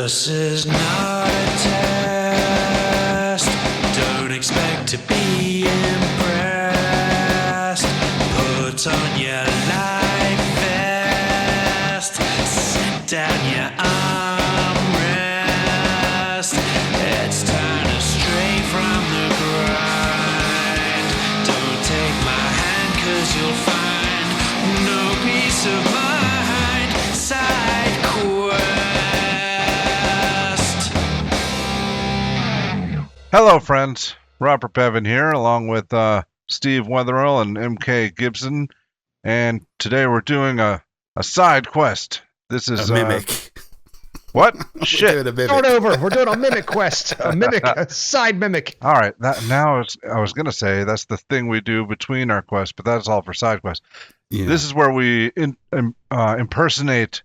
This is not a test. Don't expect to be impressed. Put on your life vest. Sit down your armrest. It's time to stray from the grind. Don't take my hand 'cause you'll find no peace of mind. Side quest. Hello, friends. Robert Bevan here, along with Steve Wetherill and MK Gibson. And today we're doing a side quest. This is a mimic. What? Shit. Start over. We're doing a mimic quest. A side mimic. All right. I was going to say that's the thing we do between our quests, but that's all for side quests. Yeah. This is where we impersonate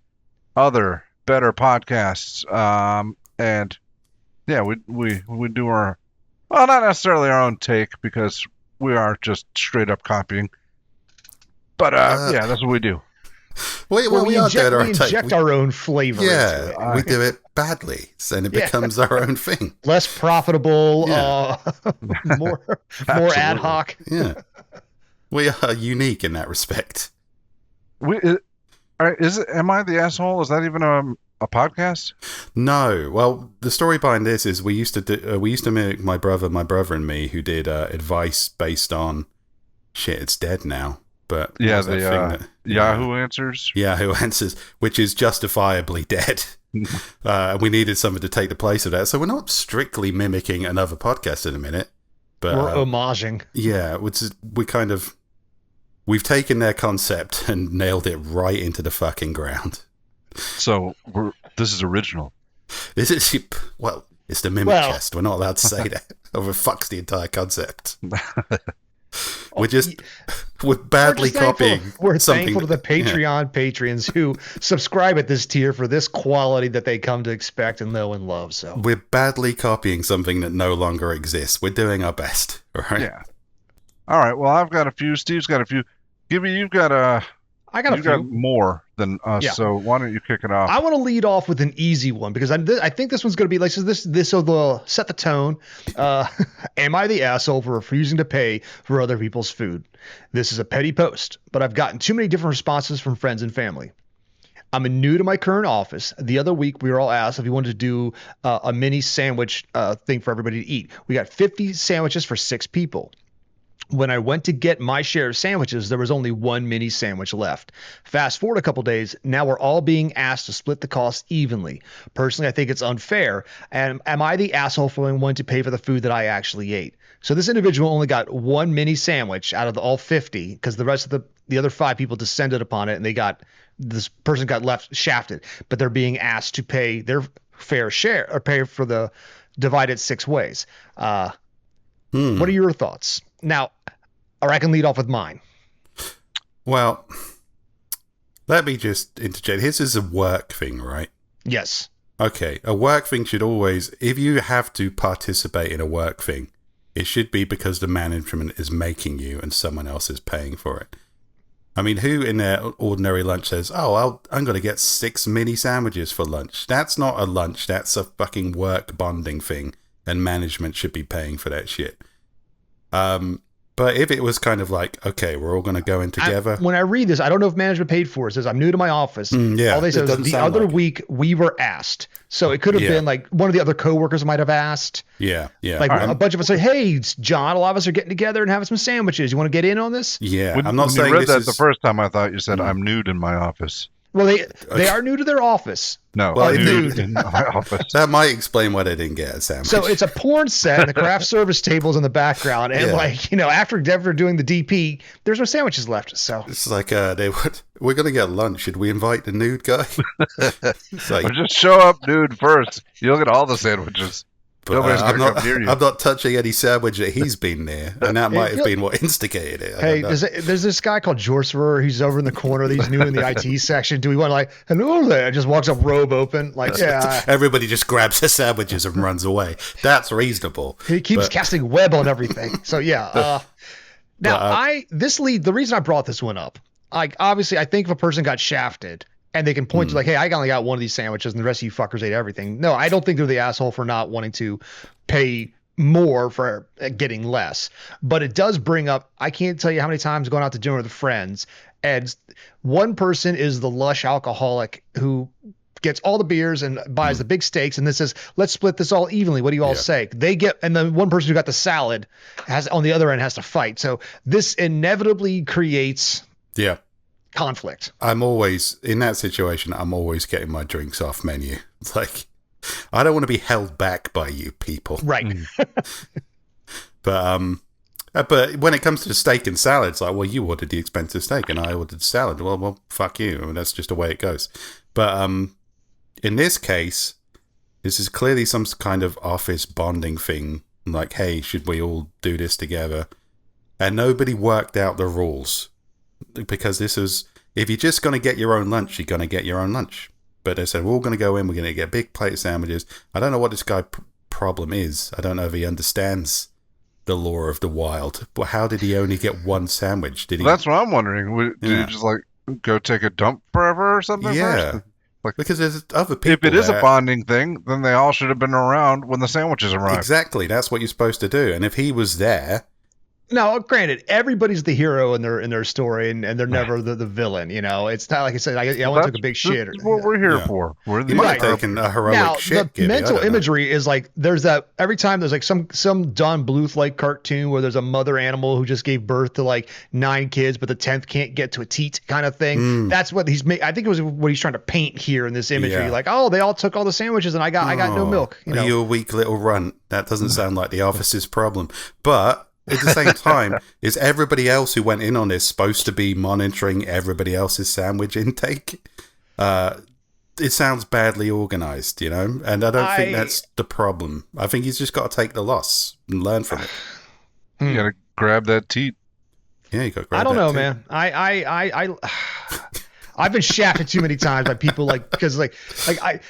other better podcasts. And yeah, we do our, well, not necessarily our own take because we are just straight up copying. But yeah, that's what we do. We inject our own flavor. Yeah, into it. we do it badly, and it becomes our own thing. Less profitable, Yeah. more ad hoc. Yeah, we are unique in that respect. Am I the asshole? Is that even a podcast? No. Well, the story behind this is we used to mimic my brother and me, who did advice based on shit. It's dead now. But yeah, the Yahoo Answers. Yahoo Answers, which is justifiably dead. We needed something to take the place of that. So we're not strictly mimicking another podcast in a minute. But we're homaging. Yeah, we've taken their concept and nailed it right into the fucking ground. So this is original. This is, well, it's the mimic chest. We're not allowed to say that. Or it fucks the entire concept. We're badly copying. We're thankful to the Patreon patrons who subscribe at this tier for this quality that they come to expect and know and love. So we're badly copying something that no longer exists. We're doing our best, right? Yeah. All right. Well, I've got a few. Steve's got a few. Gibby, you've got a. I got a few. Got more than us, Yeah. So why don't you kick it off? I want to lead off with an easy one because I think this one's going to be like, so this will set the tone. Am I the asshole for refusing to pay for other people's food? This is a petty post, but I've gotten too many different responses from friends and family. I'm new to my current office. The other week, we were all asked if we wanted to do a mini sandwich thing for everybody to eat. We got 50 sandwiches for 6 people. When I went to get my share of sandwiches, there was only one mini sandwich left. Fast forward a couple days, now we're all being asked to split the cost evenly. Personally, I think it's unfair. And am I the asshole for wanting to pay for the food that I actually ate? So this individual only got one mini sandwich out of all 50 because the rest of the other 5 people descended upon it and this person got left shafted. But they're being asked to pay their fair share or pay for the divided 6 ways. What are your thoughts? Now, or I can lead off with mine. Well, let me just interject. This is a work thing, right? Yes. Okay. A work thing should always, if you have to participate in a work thing, it should be because the management is making you and someone else is paying for it. I mean, who in their ordinary lunch says, I'm going to get 6 mini sandwiches for lunch? That's not a lunch. That's a fucking work bonding thing. And management should be paying for that shit. But if it was kind of like, okay, we're all going to go in together. When I read this, I don't know if management paid for it. It says, I'm new to my office. Yeah, all they said was the other week we were asked. So it could have been like one of the other coworkers might have asked. Yeah. Like a bunch of us say, hey, John, a lot of us are getting together and having some sandwiches. You want to get in on this? Yeah. When you read that the first time, I thought you said, I'm nude in my office. Well, they are new to their office. No, well, nude in my office. That might explain why they didn't get a sandwich. So it's a porn set, and the craft service table's in the background, and after Denver doing the DP, there's no sandwiches left. So it's like we're gonna get lunch. Should we invite the nude guy? Or just show up nude first. You'll get all the sandwiches. But I'm not touching any sandwich that he's been near, and that might have been what instigated it. Hey, there's this guy called Jorcerer. He's over in the corner. He's new in the IT section. Do we want to hello there? Just walks up, robe open, Everybody just grabs their sandwiches and runs away. That's reasonable. He keeps casting web on everything. So yeah. The reason I brought this one up, obviously I think if a person got shafted, And they can point to like, hey, I only got one of these sandwiches and the rest of you fuckers ate everything. No, I don't think they're the asshole for not wanting to pay more for getting less. But it does bring up, I can't tell you how many times going out to dinner with friends, and one person is the lush alcoholic who gets all the beers and buys the big steaks and then says, let's split this all evenly. What do you all say? They get, and then one person who got the salad has on the other end has to fight. So this inevitably creates conflict. I'm always in that situation. I'm always getting my drinks off menu. It's like, I don't want to be held back by you people. Right. But when it comes to steak and salad, it's like, well, you ordered the expensive steak and I ordered salad. Well, fuck you. I mean, that's just the way it goes. But in this case, this is clearly some kind of office bonding thing. Like, hey, should we all do this together? And nobody worked out the rules. Because this is, if you're just going to get your own lunch, you're going to get your own lunch. But they said, we're all going to go in, we're going to get a big plate of sandwiches. I don't know what this guy's problem is. I don't know if he understands the law of the wild. But how did he only get one sandwich? Did he? That's what I'm wondering. Did you just like go take a dump forever or something? Yeah. First? Like, because there's other people. If it is a bonding thing, then they all should have been around when the sandwiches arrived. Exactly. That's what you're supposed to do. And if he was there. Now, granted, everybody's the hero in their story, and they're never the villain. You know, it's not like I said, I only took a big shit. That's what we're here for. We're You might have taken a heroic shit. The mental imagery is like there's that every time there's like some Don Bluth like cartoon where there's a mother animal who just gave birth to like 9 kids, but the 10th can't get to a teat kind of thing. That's what he's made. I think it was what he's trying to paint here in this imagery. Yeah. Like, oh, they all took all the sandwiches and I got no milk. You know? You a weak little runt. That doesn't sound like the office's problem, but. At the same time, is everybody else who went in on this supposed to be monitoring everybody else's sandwich intake? It sounds badly organized, you know? And I don't think that's the problem. I think he's just got to take the loss and learn from it. You gotta grab that teat. Yeah, you got to grab I don't know, too. man. I've been shafted too many times by people because I've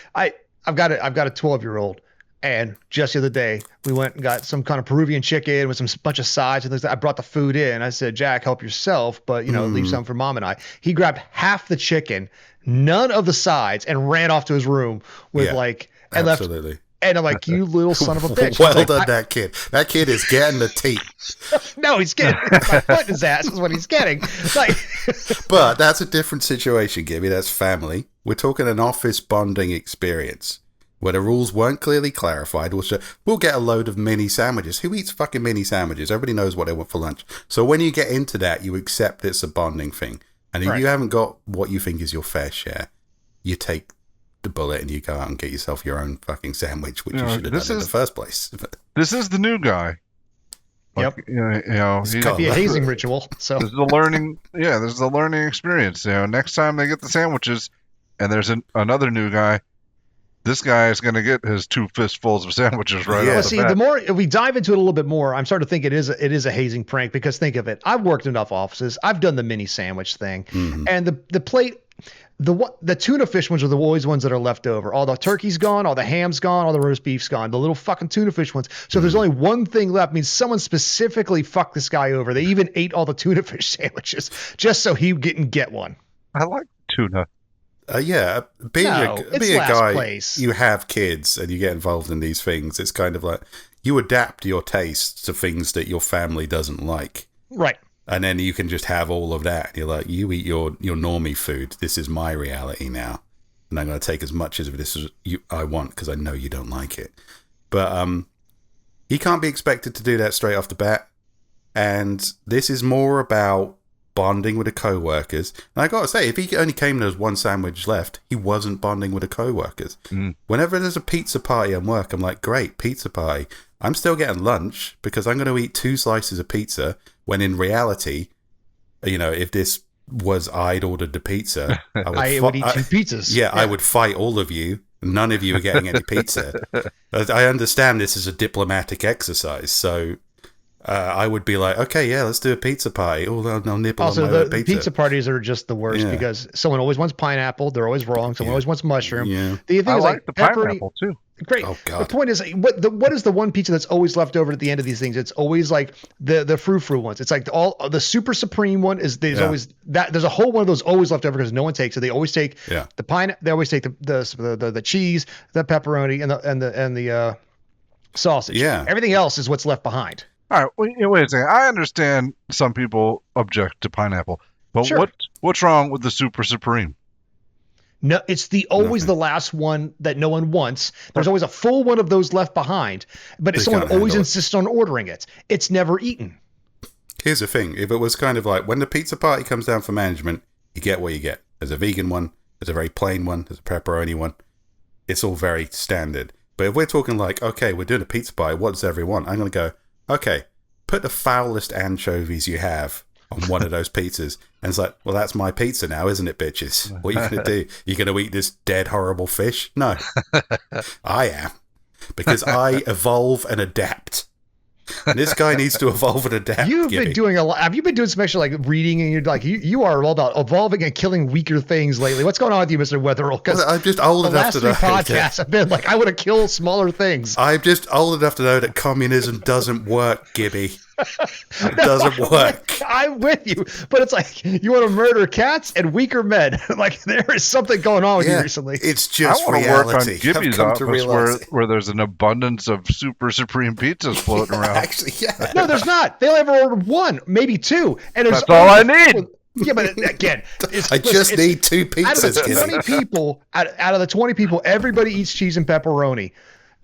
got a 12-year-old. And just the other day, we went and got some kind of Peruvian chicken with some bunch of sides and things. I brought the food in. I said, Jack, help yourself, but leave some for Mom and I. He grabbed half the chicken, none of the sides, and ran off to his room with absolutely. left. And I'm like, you little son of a bitch. Well done, that kid. That kid is getting the teat. No, he's getting my foot in his ass is what he's getting. Like, but that's a different situation, Gibby. That's family. We're talking an office bonding experience. Where the rules weren't clearly clarified, we'll get a load of mini sandwiches. Who eats fucking mini sandwiches? Everybody knows what they want for lunch. So when you get into that, you accept it's a bonding thing. And if you haven't got what you think is your fair share, you take the bullet and you go out and get yourself your own fucking sandwich, which you should have done in the first place. This is the new guy. Yep. It might be a hazing ritual. So this is the learning. Yeah, this is the learning experience. Next time they get the sandwiches, and there's another new guy. This guy is going to get his 2 fistfuls of sandwiches right off the bat. The more if we dive into it a little bit more, I'm starting to think it is a hazing prank because think of it. I've worked in enough offices. I've done the mini sandwich thing, and the plate, the tuna fish ones are the always ones that are left over. All the turkey's gone, all the ham's gone, all the roast beef's gone. The little fucking tuna fish ones. So if there's only one thing left, means someone specifically fucked this guy over. They even ate all the tuna fish sandwiches just so he didn't get one. I like tuna. Being a guy, place. You have kids and you get involved in these things. It's kind of like you adapt your tastes to things that your family doesn't like. Right. And then you can just have all of that. You're like, you eat your normie food. This is my reality now. And I'm going to take as much of this as I want because I know you don't like it. But he can't be expected to do that straight off the bat. And this is more about bonding with the co-workers. And I got to say, if he only came and there was one sandwich left, he wasn't bonding with the co-workers. Whenever there's a pizza party at work, I'm like, great, pizza party. I'm still getting lunch because I'm going to eat 2 slices of pizza when in reality, if this was I'd ordered the pizza, I would eat 2 pizzas. Yeah, I would fight all of you. None of you are getting any pizza. I understand this is a diplomatic exercise, so I would be like, okay, yeah, let's do a pizza pie. Oh, I'll nibble Also, on my the pizza parties are just the worst because someone always wants pineapple. They're always wrong. Someone always wants mushroom. Yeah. The thing I is, like the pepperoni, pineapple too. Great. Oh, God. The point is, what is the one pizza that's always left over at the end of these things? It's always like the frou-frou ones. It's like the super supreme one is there's always that there's a whole one of those always left over because no one takes it. They always take the pine. They always take the cheese, the pepperoni, and the sausage. Yeah. Everything else is what's left behind. All right, wait a second. I understand some people object to pineapple, but Sure. what's wrong with the super supreme? No, it's always the last one that no one wants. There's always a full one of those left behind, but They someone can't always handle it. insists on ordering it. It's never eaten. Here's the thing. If it was kind of like when the pizza party comes down for management, you get what you get. There's a vegan one. There's a very plain one. There's a pepperoni one. It's all very standard. But if we're talking like, okay, we're doing a pizza party, what does everyone want? I'm going to go, okay, put the foulest anchovies you have on one of those pizzas. And it's like, well, that's my pizza now, isn't it, bitches? What are you going to do? You're going to eat this dead, horrible fish? No. I am. Because I evolve and adapt. And this guy needs to evolve and adapt. You've Gibby. been doing a lot. Have you been doing some extra like reading and you're like, you are all about evolving and killing weaker things lately. What's going on with you, Mr. Wetherell? Because I'm just old the enough last to three know. podcasts have been like, I want to kill smaller things. I'm just old enough to know that communism doesn't work, Gibby. It doesn't work. I'm with you, but it's like you want to murder cats and weaker men. Like there is something going on with you recently. It's I just want to work on reality. I've Gibby's come to office realize where there's an abundance of super supreme pizzas floating around. Actually, yeah. No, there's not. They only ever ordered one, maybe two, and there's That's all I need. Yeah, but again, I just need 2 out of pizzas, the Gibby. 20 people, out of the 20 people, everybody eats cheese and pepperoni.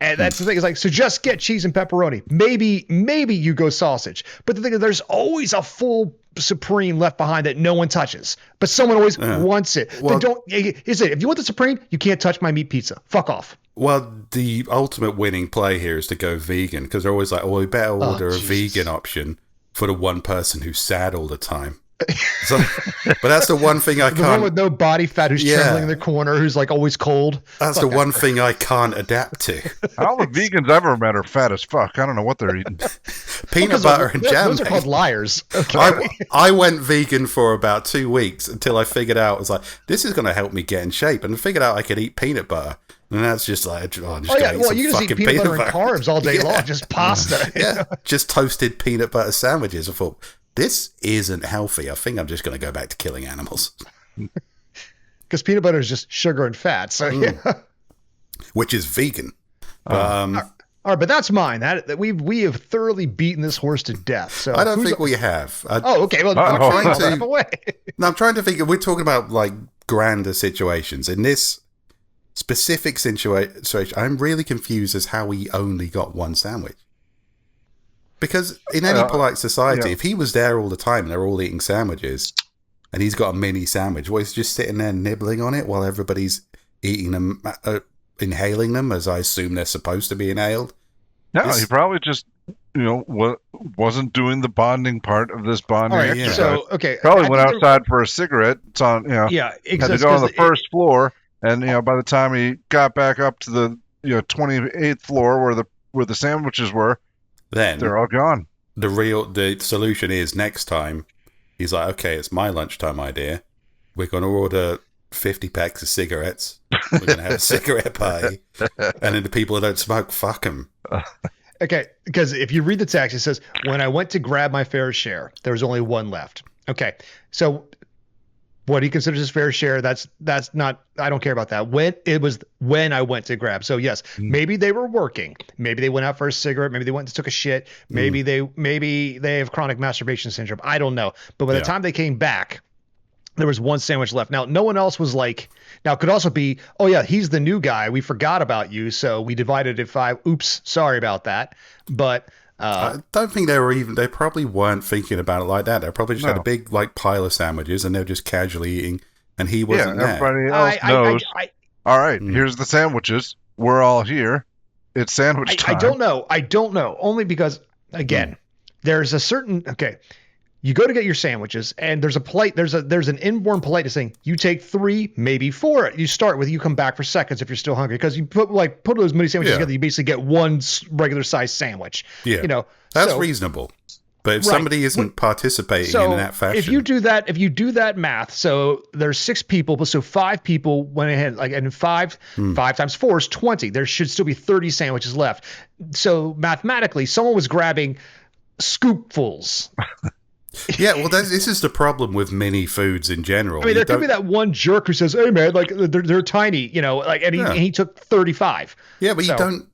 And that's the thing. It's like, so just get cheese and pepperoni. Maybe you go sausage. But the thing is, there's always a full supreme left behind that no one touches. But someone always wants it. Well- Then if you want the supreme, you can't touch my meat pizza. Fuck off. Well, the ultimate winning play here is to go vegan because they're always like, oh, we better order a vegan option for the one person who's sad all the time. So, but that's the one thing I The one can't. with no body fat who's trembling in the corner, who's like always cold. That's the one thing I can't adapt to. All the vegans I've ever met are fat as fuck. I don't know what they're eating. Peanut butter and jam. Those are called liars. Okay. I went vegan for about 2 weeks until I figured out, I was like, this is going to help me get in shape. And I figured out I could eat peanut butter. And that's just like, I'm just going to eat some you can just eat fucking peanut butter and carbs all day long, just pasta. Yeah, just toasted peanut butter sandwiches. I thought, this isn't healthy. I think I'm just going to go back to killing animals. Because peanut butter is just sugar and fat. So yeah. Which is vegan. All right, but that's mine. That we have thoroughly beaten this horse to death. So I don't think we have. okay. Well, I'm trying to- step away. No, I'm trying to think. We're talking about like grander situations. In this specific situation, I'm really confused as how he only got one sandwich. Because in any polite society, if he was there all the time and they're all eating sandwiches, and he's got a mini sandwich, well, he's just sitting there nibbling on it while everybody's eating them, inhaling them, as I assume they're supposed to be inhaled. No, he probably just, wasn't doing the bonding part of this bonding All right. exercise. So okay. Probably I went think outside for a cigarette. It's on, Yeah, had exactly. to go on the first floor, and by the time he got back up to the 28th floor where the sandwiches were, Then they're all gone. the solution is next time he's like, okay, it's my lunchtime idea. We're going to order 50 packs of cigarettes. We're going to have a cigarette party, and then the people who don't smoke, fuck them. Okay, because if you read the text, it says, when I went to grab my fair share, there was only one left. Okay, so what he considers his fair share, that's not, I don't care about that. When I went to grab. So yes, maybe they were working. Maybe they went out for a cigarette. Maybe they went and took a shit. Maybe they have chronic masturbation syndrome. I don't know. But by the time they came back, there was one sandwich left. Now, no one else was like, now it could also be, oh yeah, he's the new guy. We forgot about you. So we divided it 5. Oops. Sorry about that. But I don't think they probably weren't thinking about it like that. They probably just had a big pile of sandwiches and they were just casually eating, and he wasn't there. Everybody else knows. All right, here's the sandwiches. We're all here. It's sandwich time. I don't know. Only because, again, there's a certain, you go to get your sandwiches and there's an inborn politeness saying you take 3, maybe 4. You start with, you come back for seconds if you're still hungry, because you put those mini sandwiches together, you basically get one regular size sandwich. Yeah. That's reasonable. But if somebody isn't participating in that fashion, if you do that math, so there's 6 people, so 5 people went ahead, like, and 5 times 4 is 20. There should still be 30 sandwiches left. So mathematically, someone was grabbing scoopfuls. Yeah, well, this is the problem with mini foods in general. I mean, there could be that one jerk who says, "Hey, man, like they're tiny," like, and he took 35. Yeah, but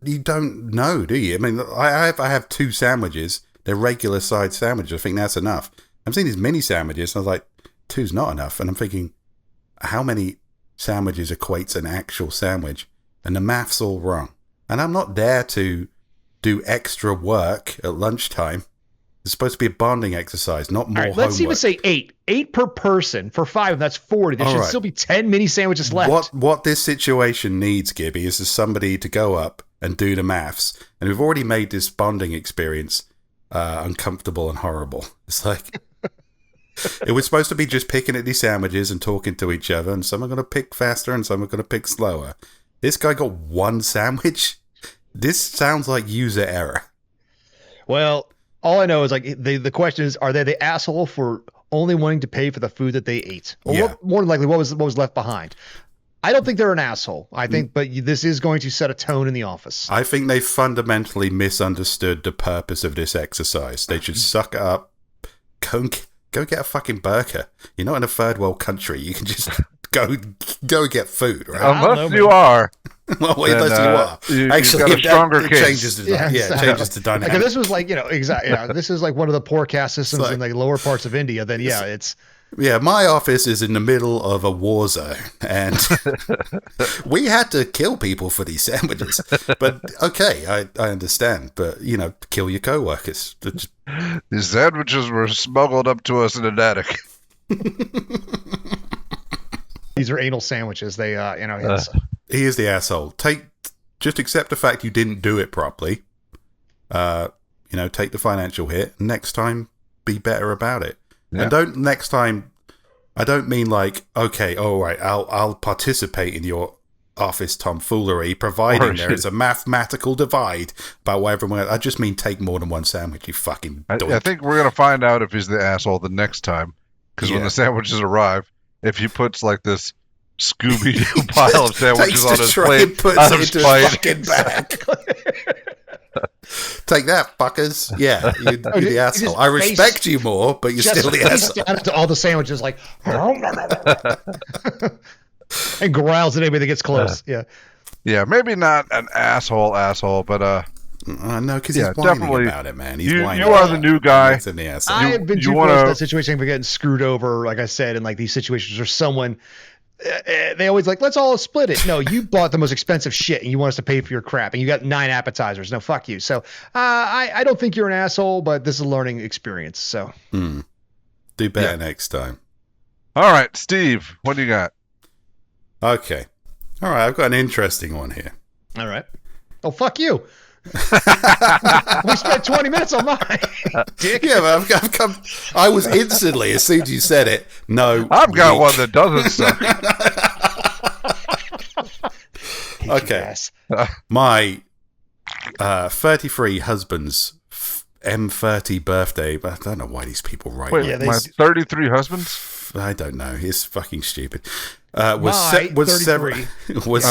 you don't know, do you? I mean, I have 2 sandwiches. They're regular size sandwiches. I think that's enough. I'm seeing these mini sandwiches, and I was like, 2's not enough. And I'm thinking, how many sandwiches equates an actual sandwich? And the math's all wrong. And I'm not there to do extra work at lunchtime. It's supposed to be a bonding exercise, not more homework. Let's even say 8. 8 per person. For 5, that's 40. There should still be 10 mini sandwiches left. What this situation needs, Gibby, is somebody to go up and do the maths. And we've already made this bonding experience uncomfortable and horrible. It's like, it was supposed to be just picking at these sandwiches and talking to each other, and some are going to pick faster and some are going to pick slower. This guy got 1 sandwich? This sounds like user error. Well, all I know is, like, the question is, are they the asshole for only wanting to pay for the food that they ate? Or more than likely, what was left behind? I don't think they're an asshole. I think, but this is going to set a tone in the office. I think they fundamentally misunderstood the purpose of this exercise. They should suck it up, go get a fucking burger. You're not in a third world country. You can just go get food, right? Unless you are. Well, unless you are. Actually, you've got a stronger case. Changes the dynamic. Like, this was like, exactly. This is like one of the poor caste systems in the lower parts of India. Then it's. Yeah, my office is in the middle of a war zone, and we had to kill people for these sandwiches. But okay, I understand. But kill your co-workers. These sandwiches were smuggled up to us in an attic. These are anal sandwiches. They, he is the asshole. Just accept the fact you didn't do it properly. Take the financial hit. Next time, be better about it. Yeah. And next time, I don't mean like, okay, all right, I'll participate in your office tomfoolery, providing there is a mathematical divide about what everyone. I just mean take more than 1 sandwich, you fucking doink. I think we're gonna find out if he's the asshole the next time, because when the sandwiches arrive, if he puts like this Scooby-Doo pile of sandwiches on his plate, and puts it into his fucking bag. Take that, fuckers. Yeah, you're the asshole. I respect you more, but you're still the asshole. Down to all the sandwiches, like, and growls at anybody that gets close. Yeah, maybe not an asshole, but no, because he's whining about it, man. He's whining. You are the new guy. I have been too close to that situation for getting screwed over, like I said, in like these situations where someone. They always like, let's all split it. No, you bought the most expensive shit and you want us to pay for your crap and you got 9 appetizers. No, fuck you. So I don't think you're an asshole, but this is a learning experience. So do better next time. All right, Steve, what do you got? Okay. All right, I've got an interesting one here. All right. Oh, fuck you. We spent 20 minutes on mine. Dick. Yeah, but I've come. I was instantly, as soon as you said it, no. I've got one that doesn't suck. Okay. My 33 husband's M30 birthday, but I don't know why these people write. Wait, my 33 husbands? I don't know. It's fucking stupid. Was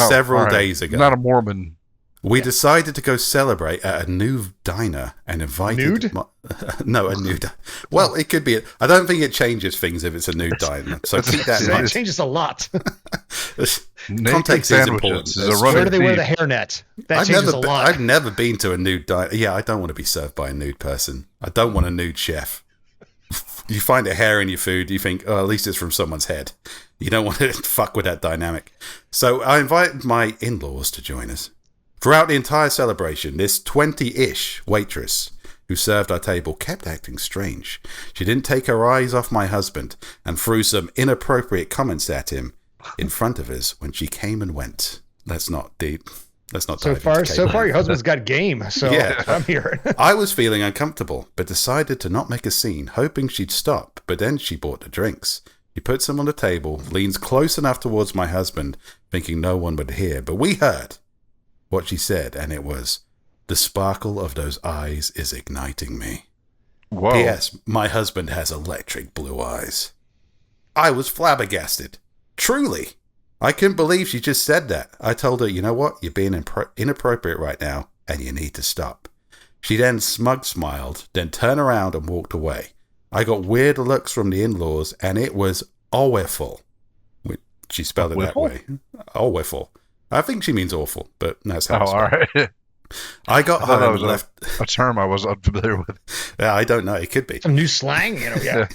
several days ago. Not a Mormon. We decided to go celebrate at a new diner and invited... No, a new diner. Well, it could be... I don't think it changes things if it's a new diner. So keep that in mind. It changes a lot. Context is important. Where do they wear the hairnet? That changes a lot. I've never been to a nude diner. Yeah, I don't want to be served by a nude person. I don't want a nude chef. You find a hair in your food, you think, oh, at least it's from someone's head. You don't want to fuck with that dynamic. So I invited my in-laws to join us. Throughout the entire celebration, this 20-ish waitress who served our table kept acting strange. She didn't take her eyes off my husband and threw some inappropriate comments at him in front of us when she came and went. Let's not dive so far your husband's got game, so yeah. I'm here. I was feeling uncomfortable, but decided to not make a scene, hoping she'd stop, but then she bought the drinks. He puts them on the table, leans close enough towards my husband, thinking no one would hear, but we heard what she said, and it was, "The sparkle of those eyes is igniting me." Whoa. P.S. My husband has electric blue eyes. I was flabbergasted. Truly. I couldn't believe she just said that. I told her, you know what? You're being inappropriate right now, and you need to stop. She then smiled, then turned around and walked away. I got weird looks from the in-laws, and it was awful. She spelled it that way. Awful. I think she means awful, but that's how it's spelled. All right. I got home and left. A term I was unfamiliar with. Yeah, I don't know. It could be. Some new slang, yeah.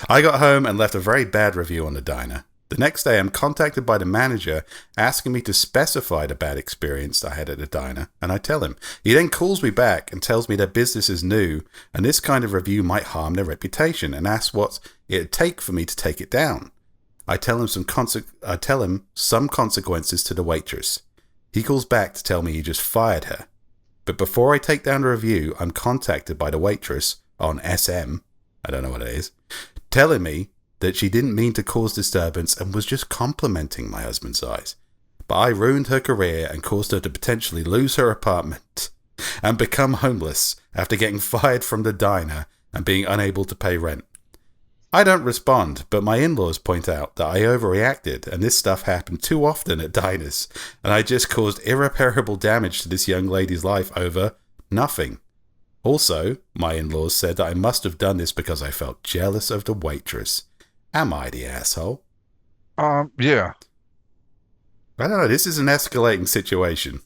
I got home and left a very bad review on the diner. The next day, I'm contacted by the manager asking me to specify the bad experience I had at the diner, and I tell him. He then calls me back and tells me their business is new, and this kind of review might harm their reputation, and asks what it'd take for me to take it down. I tell him some consequences to the waitress. He calls back to tell me he just fired her. But before I take down the review, I'm contacted by the waitress on SM, I don't know what it is, telling me that she didn't mean to cause disturbance and was just complimenting my husband's eyes. But I ruined her career and caused her to potentially lose her apartment and become homeless after getting fired from the diner and being unable to pay rent. I don't respond, but my in-laws point out that I overreacted and this stuff happened too often at diners, and I just caused irreparable damage to this young lady's life over nothing. Also, my in-laws said that I must have done this because I felt jealous of the waitress. Am I the asshole? Yeah. I don't know, this is an escalating situation.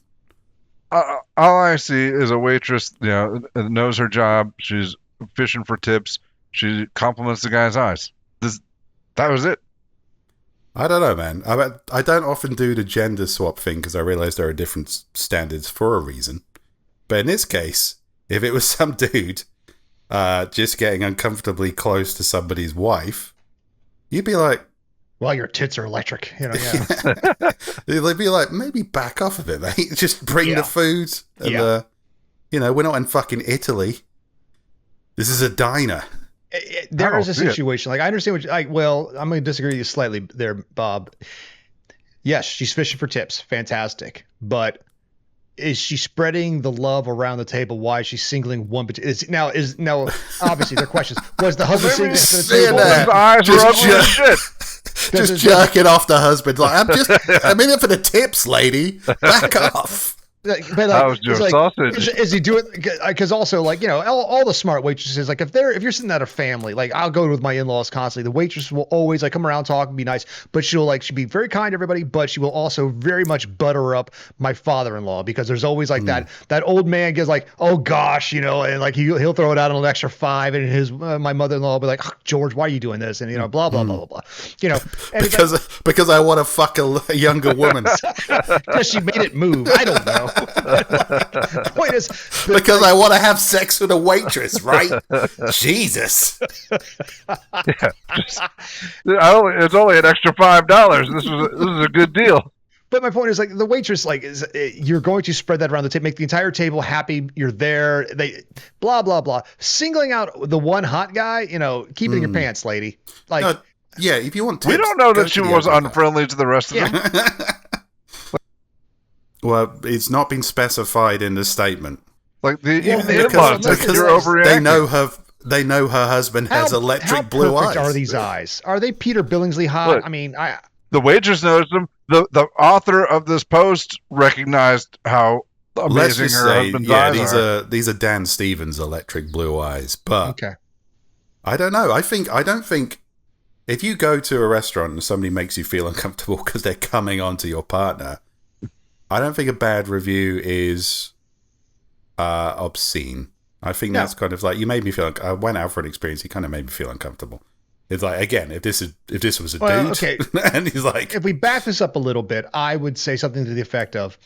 All I see is a waitress, knows her job. She's fishing for tips. She compliments the guy's eyes. That was it. I don't know, man. I don't often do the gender swap thing because I realize there are different standards for a reason. But in this case, if it was some dude just getting uncomfortably close to somebody's wife, you'd be like, well, your tits are electric. Yeah. They'd be like, maybe back off a bit, mate. Just bring the food. And, we're not in fucking Italy. This is a diner. There is a situation. Like, I understand I'm going to disagree with you slightly there, Bob. Yes, she's fishing for tips. Fantastic. But is she spreading the love around the table? Why is she singling one? Now, obviously, there are questions. Was the husband singling to the table? His eyes were ugly as shit. Just jerking off the husband. Like, I'm in it for the tips, lady. Back off. That was your sausage. Is he doing? Because also, all the smart waitresses, like if you're sitting at a family, like I'll go with my in-laws constantly. The waitress will always come around, talk, and be nice, but she'll be very kind to everybody. But she will also very much butter up my father-in-law because there's always that old man gets oh gosh, and he'll throw it out on an extra $5, and his my mother-in-law will be like, oh, George, why are you doing this? And blah blah blah blah blah. And because I want to fuck a younger woman. Because she made it move. I don't know. Point is, because I want to have sex with a waitress, right? Jesus. It's only an extra $5. This is a good deal. But my point is, the waitress, you're going to spread that around the table, make the entire table happy. You're there. They blah blah blah. Singling out the one hot guy, keep it in your pants, lady. Yeah, if you want tips, we don't know that she was unfriendly to the rest of them. Well, it's not been specified in the statement. Even the in-laws, you're overreacting. They know her husband has electric blue eyes. How perfect are these eyes? Are they Peter Billingsley hot? Look, the waitress knows them. The author of this post recognized how amazing her husband's eyes are. These are Dan Stevens' electric blue eyes. But okay. I don't know. I don't think if you go to a restaurant and somebody makes you feel uncomfortable because they're coming onto your partner, I don't think a bad review is obscene. I think that's kind of you made me feel. I went out for an experience. He kind of made me feel uncomfortable. It's again, if this was a dude, okay. And he's like, if we back this up a little bit, I would say something to the effect of,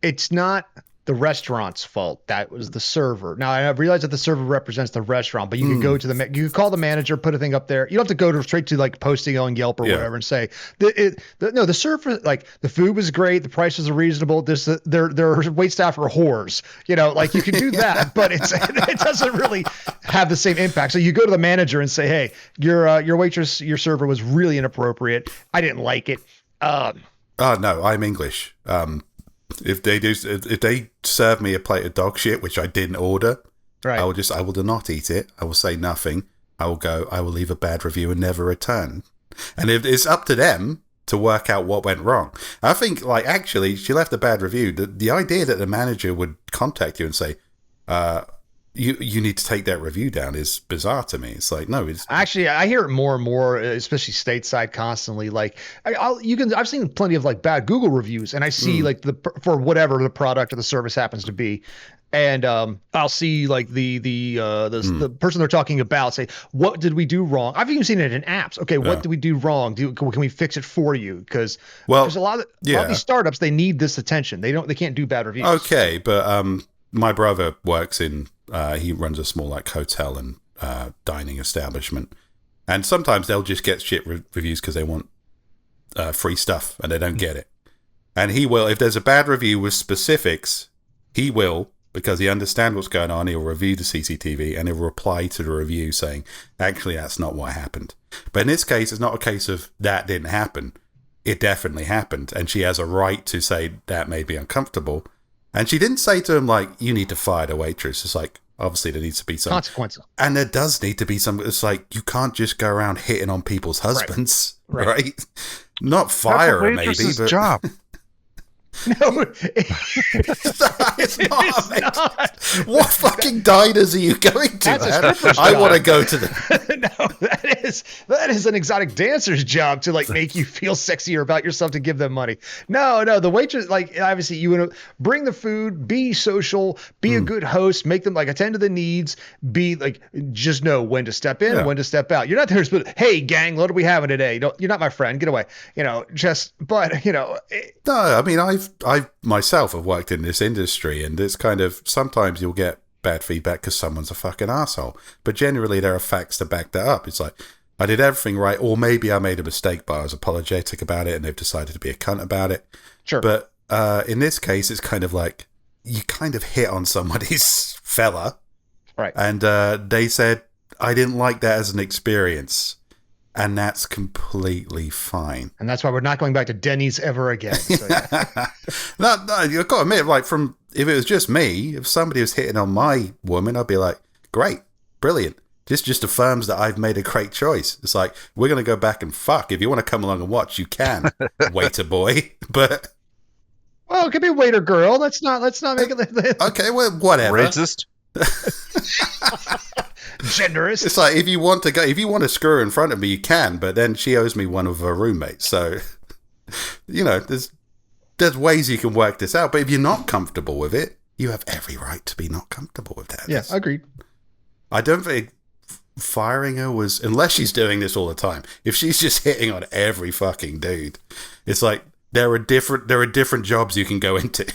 it's not the restaurant's fault. That was the server. Now I realize that the server represents the restaurant, but you could go to you could call the manager, put a thing up there. You don't have to go straight to posting on Yelp or whatever and say the server, the food was great, the prices are reasonable. Their wait staff are whores. You can do that, but it doesn't really have the same impact. So you go to the manager and say, hey, your waitress, your server was really inappropriate. I didn't like it. Oh no, I'm English. If they serve me a plate of dog shit, which I didn't order, Right. I will not eat it. I will say nothing. I will leave a bad review and never return. And if it's up to them to work out what went wrong. I think, like, actually, she left a bad review. The idea that the manager would contact you and say, you need to take that review down is bizarre to me. It's like, no, it's actually, I hear it more and more, especially stateside, constantly. Like, I've seen plenty of like bad Google reviews, and I see like for whatever the product or the service happens to be, and I'll see like the person they're talking about say, what did we do wrong? I've even seen it in apps. Okay, what did we do wrong? Can we fix it for you? Because there's a lot of these startups, they need this attention. They can't do bad reviews. Okay, but my brother works in. He runs a small like hotel and dining establishment, and sometimes they'll just get shit reviews because they want free stuff and they don't get it. And he will, if there's a bad review with specifics, he will, because he understands what's going on. He'll review the CCTV and he'll reply to the review saying, "Actually, that's not what happened." But in this case, it's not a case of that didn't happen. It definitely happened, and she has a right to say that may be uncomfortable. And she didn't say to him, like, you need to fire the waitress. It's like, obviously there needs to be some consequences. And there does need to be some. It's like, you can't just go around hitting on people's husbands, right? Not fire her, maybe. But job. No, it's not. What fucking diners are you going to? I want to go to them. No, that is an exotic dancer's job to like make you feel sexier about yourself to give them money. No, the waitress, like, obviously you want to bring the food, be social, be a good host, make them like attend to the needs, be like, just know when to step in, when to step out. You're not there to, hey gang, what are we having today? You're not my friend, get away. No, I mean, I myself have worked in this industry, and it's kind of, sometimes you'll get bad feedback because someone's a fucking asshole, but generally there are facts to back that up. It's like, I did everything right, or maybe I made a mistake, but I was apologetic about it, and they've decided to be a cunt about it. Sure. But in this case, it's kind of like, you kind of hit on somebody's fella, right? And they said, I didn't like that as an experience. And that's completely fine. And that's why we're not going back to Denny's ever again. So, yeah. No, you've got to admit, like, if it was just me, if somebody was hitting on my woman, I'd be like, great, brilliant. This just affirms that I've made a great choice. It's like, we're going to go back and fuck. If you want to come along and watch, you can, waiter boy. But well, it could be waiter girl. Let's not make it. Okay, well, whatever. Racist. Generous. It's like, if you want to screw her in front of me, you can, but then she owes me one of her roommates. So, there's ways you can work this out. But if you're not comfortable with it, you have every right to be not comfortable with that. Yeah, agreed. I don't think firing her was, unless she's doing this all the time. If she's just hitting on every fucking dude, it's like, there are different jobs you can go into.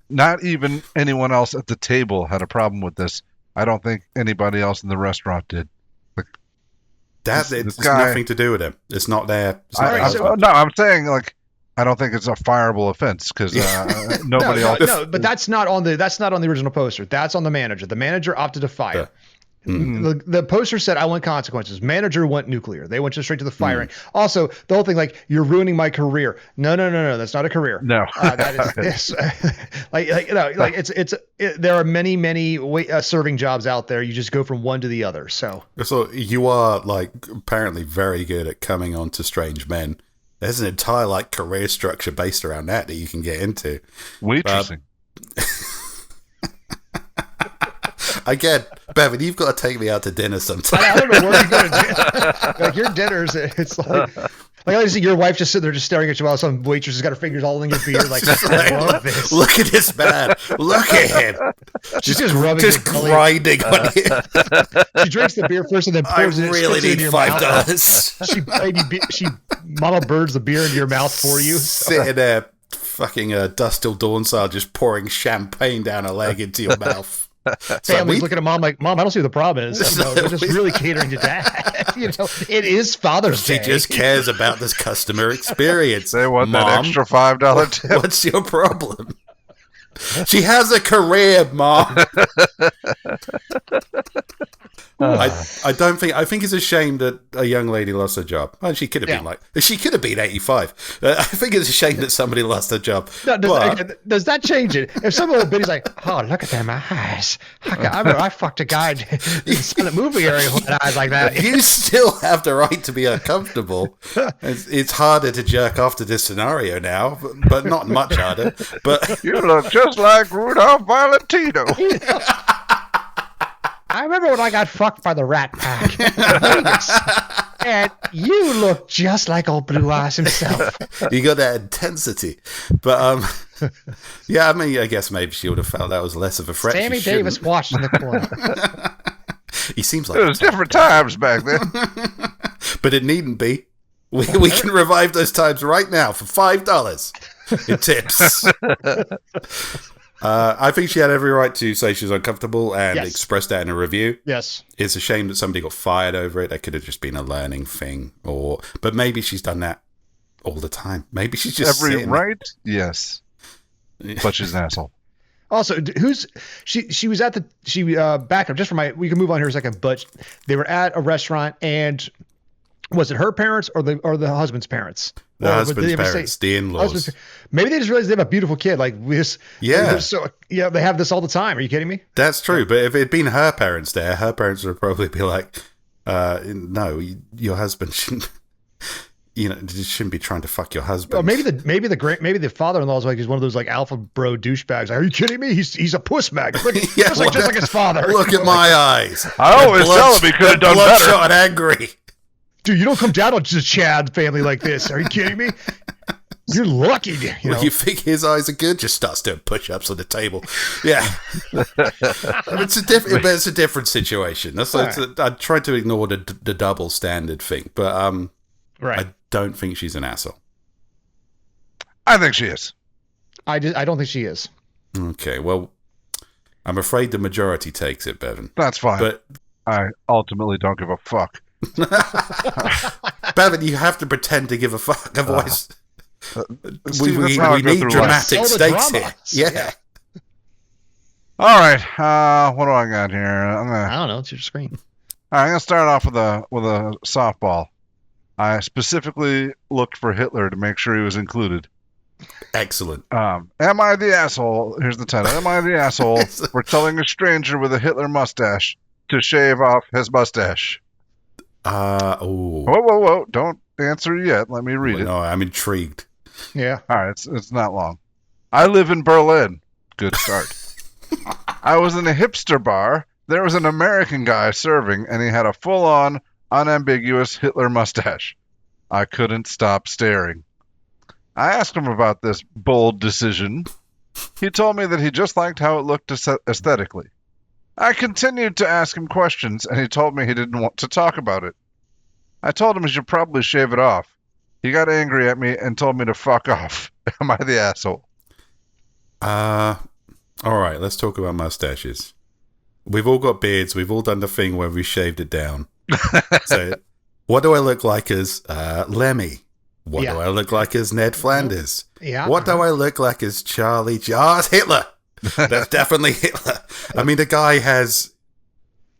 Not even anyone else at the table had a problem with this. I don't think anybody else in the restaurant did. It's nothing to do with him. It's not there. No, I'm saying, like, I don't think it's a fireable offense because nobody else. No, but that's not on the original poster. That's on the manager. The manager opted to fire. Yeah. The poster said, I want consequences. Manager went nuclear. They went just straight to the firing. Also, the whole thing, like, you're ruining my career. No. That's not a career. No. That is there are many serving jobs out there. You just go from one to the other. So you are, like, apparently very good at coming on to strange men. There's an entire, like, career structure based around that you can get into. Waitressing. Again, Bevan, you've got to take me out to dinner sometime. I don't know where you go to dinner. Like, your dinners, it's like I see your wife just sitting there just staring at you while some waitress has got her fingers all in your beard. Like, I love this. Look at this man. Look at him. She's just rubbing, just grinding on you. She drinks the beer first and then pours it. I really need $5. She Mama birds the beer into your mouth for you. Sitting there, fucking Dust Till Dawn style, just pouring champagne down a leg into your mouth. Family's looking at Mom like, Mom, I don't see what the problem is. They're just really catering to Dad. It is Father's Day. She just cares about this customer experience. They want Mom, that extra $5 tip. What's your problem? She has a career, Mom. I don't think. I think it's a shame that a young lady lost her job. Well, she could have been she could have been 85. I think it's a shame that somebody lost their job. No, does that change it? If some old bitty's like, oh, look at them eyes. I remember I fucked a guy in the silent movie area who had eyes like that. You still have the right to be uncomfortable. It's harder to jerk off to this scenario now, but not much harder. But You look just like Rudolph Valentino. I remember when I got fucked by the Rat Pack in Vegas. And you look just like old Blue Eyes himself. you got that intensity. But yeah, I mean, I guess maybe she would have felt that was less of a threat. Sammy Davis watched in the corner. He seems like It was different times back then. but it needn't be. We can revive those times right now for $5 in tips. I think she had every right to say she was uncomfortable and express that in a review. Yes. It's a shame that somebody got fired over it. That could have just been a learning thing. But maybe she's done that all the time. Maybe she's just Every sitting. right? Yes. But she's an asshole. Also, she was at the back up just for we can move on here a second, but they were at a restaurant, and was it her parents or the husband's parents? The husband's parents, the in-laws. Maybe they just realized they have a beautiful kid. Like this. Yeah. They have this all the time. Are you kidding me? That's true. But if it had been her parents there, her parents would probably be like, no, your husband shouldn't. Shouldn't be trying to fuck your husband. Well, maybe the father-in-law is like he's one of those like alpha bro douchebags. Like, are you kidding me? He's a puss bag. Just like his father. Look at my eyes. I always tell him he could have done better. Bloodshot and angry. Dude, you don't come down on the Chad family like this. Are you kidding me? You're lucky. You think his eyes are good? Just starts doing push-ups on the table. Yeah. It's a different situation. I tried to ignore the double standard thing, but right. I don't think she's an asshole. I think she is. I don't think she is. Okay, well, I'm afraid the majority takes it, Bevan. That's fine. But I ultimately don't give a fuck. Bevan, you have to pretend to give a fuck, otherwise we need dramatic stakes here. Yeah. All right. What do I got here? I don't know. It's your screen. All right, I'm gonna start off with a softball. I specifically looked for Hitler to make sure he was included. Excellent. Am I the asshole? Here's the title. Am I the asshole for telling a stranger with a Hitler mustache to shave off his mustache? Whoa. Don't answer yet. Let me read it. No, I'm intrigued. Yeah. All right, it's not long. I live in Berlin. Good start. I was in a hipster bar. There was an American guy serving, and he had a full-on, unambiguous Hitler mustache. I couldn't stop staring. I asked him about this bold decision. He told me that he just liked how it looked aesthetically. I continued to ask him questions, and he told me he didn't want to talk about it. I told him he should probably shave it off. He got angry at me and told me to fuck off. Am I the asshole? All right, let's talk about mustaches. We've all got beards. We've all done the thing where we shaved it down. So, what do I look like as Lemmy? What do I look like as Ned Flanders? Yeah. What do I look like as Charlie? It's Hitler. That's definitely Hitler. I mean, the guy has...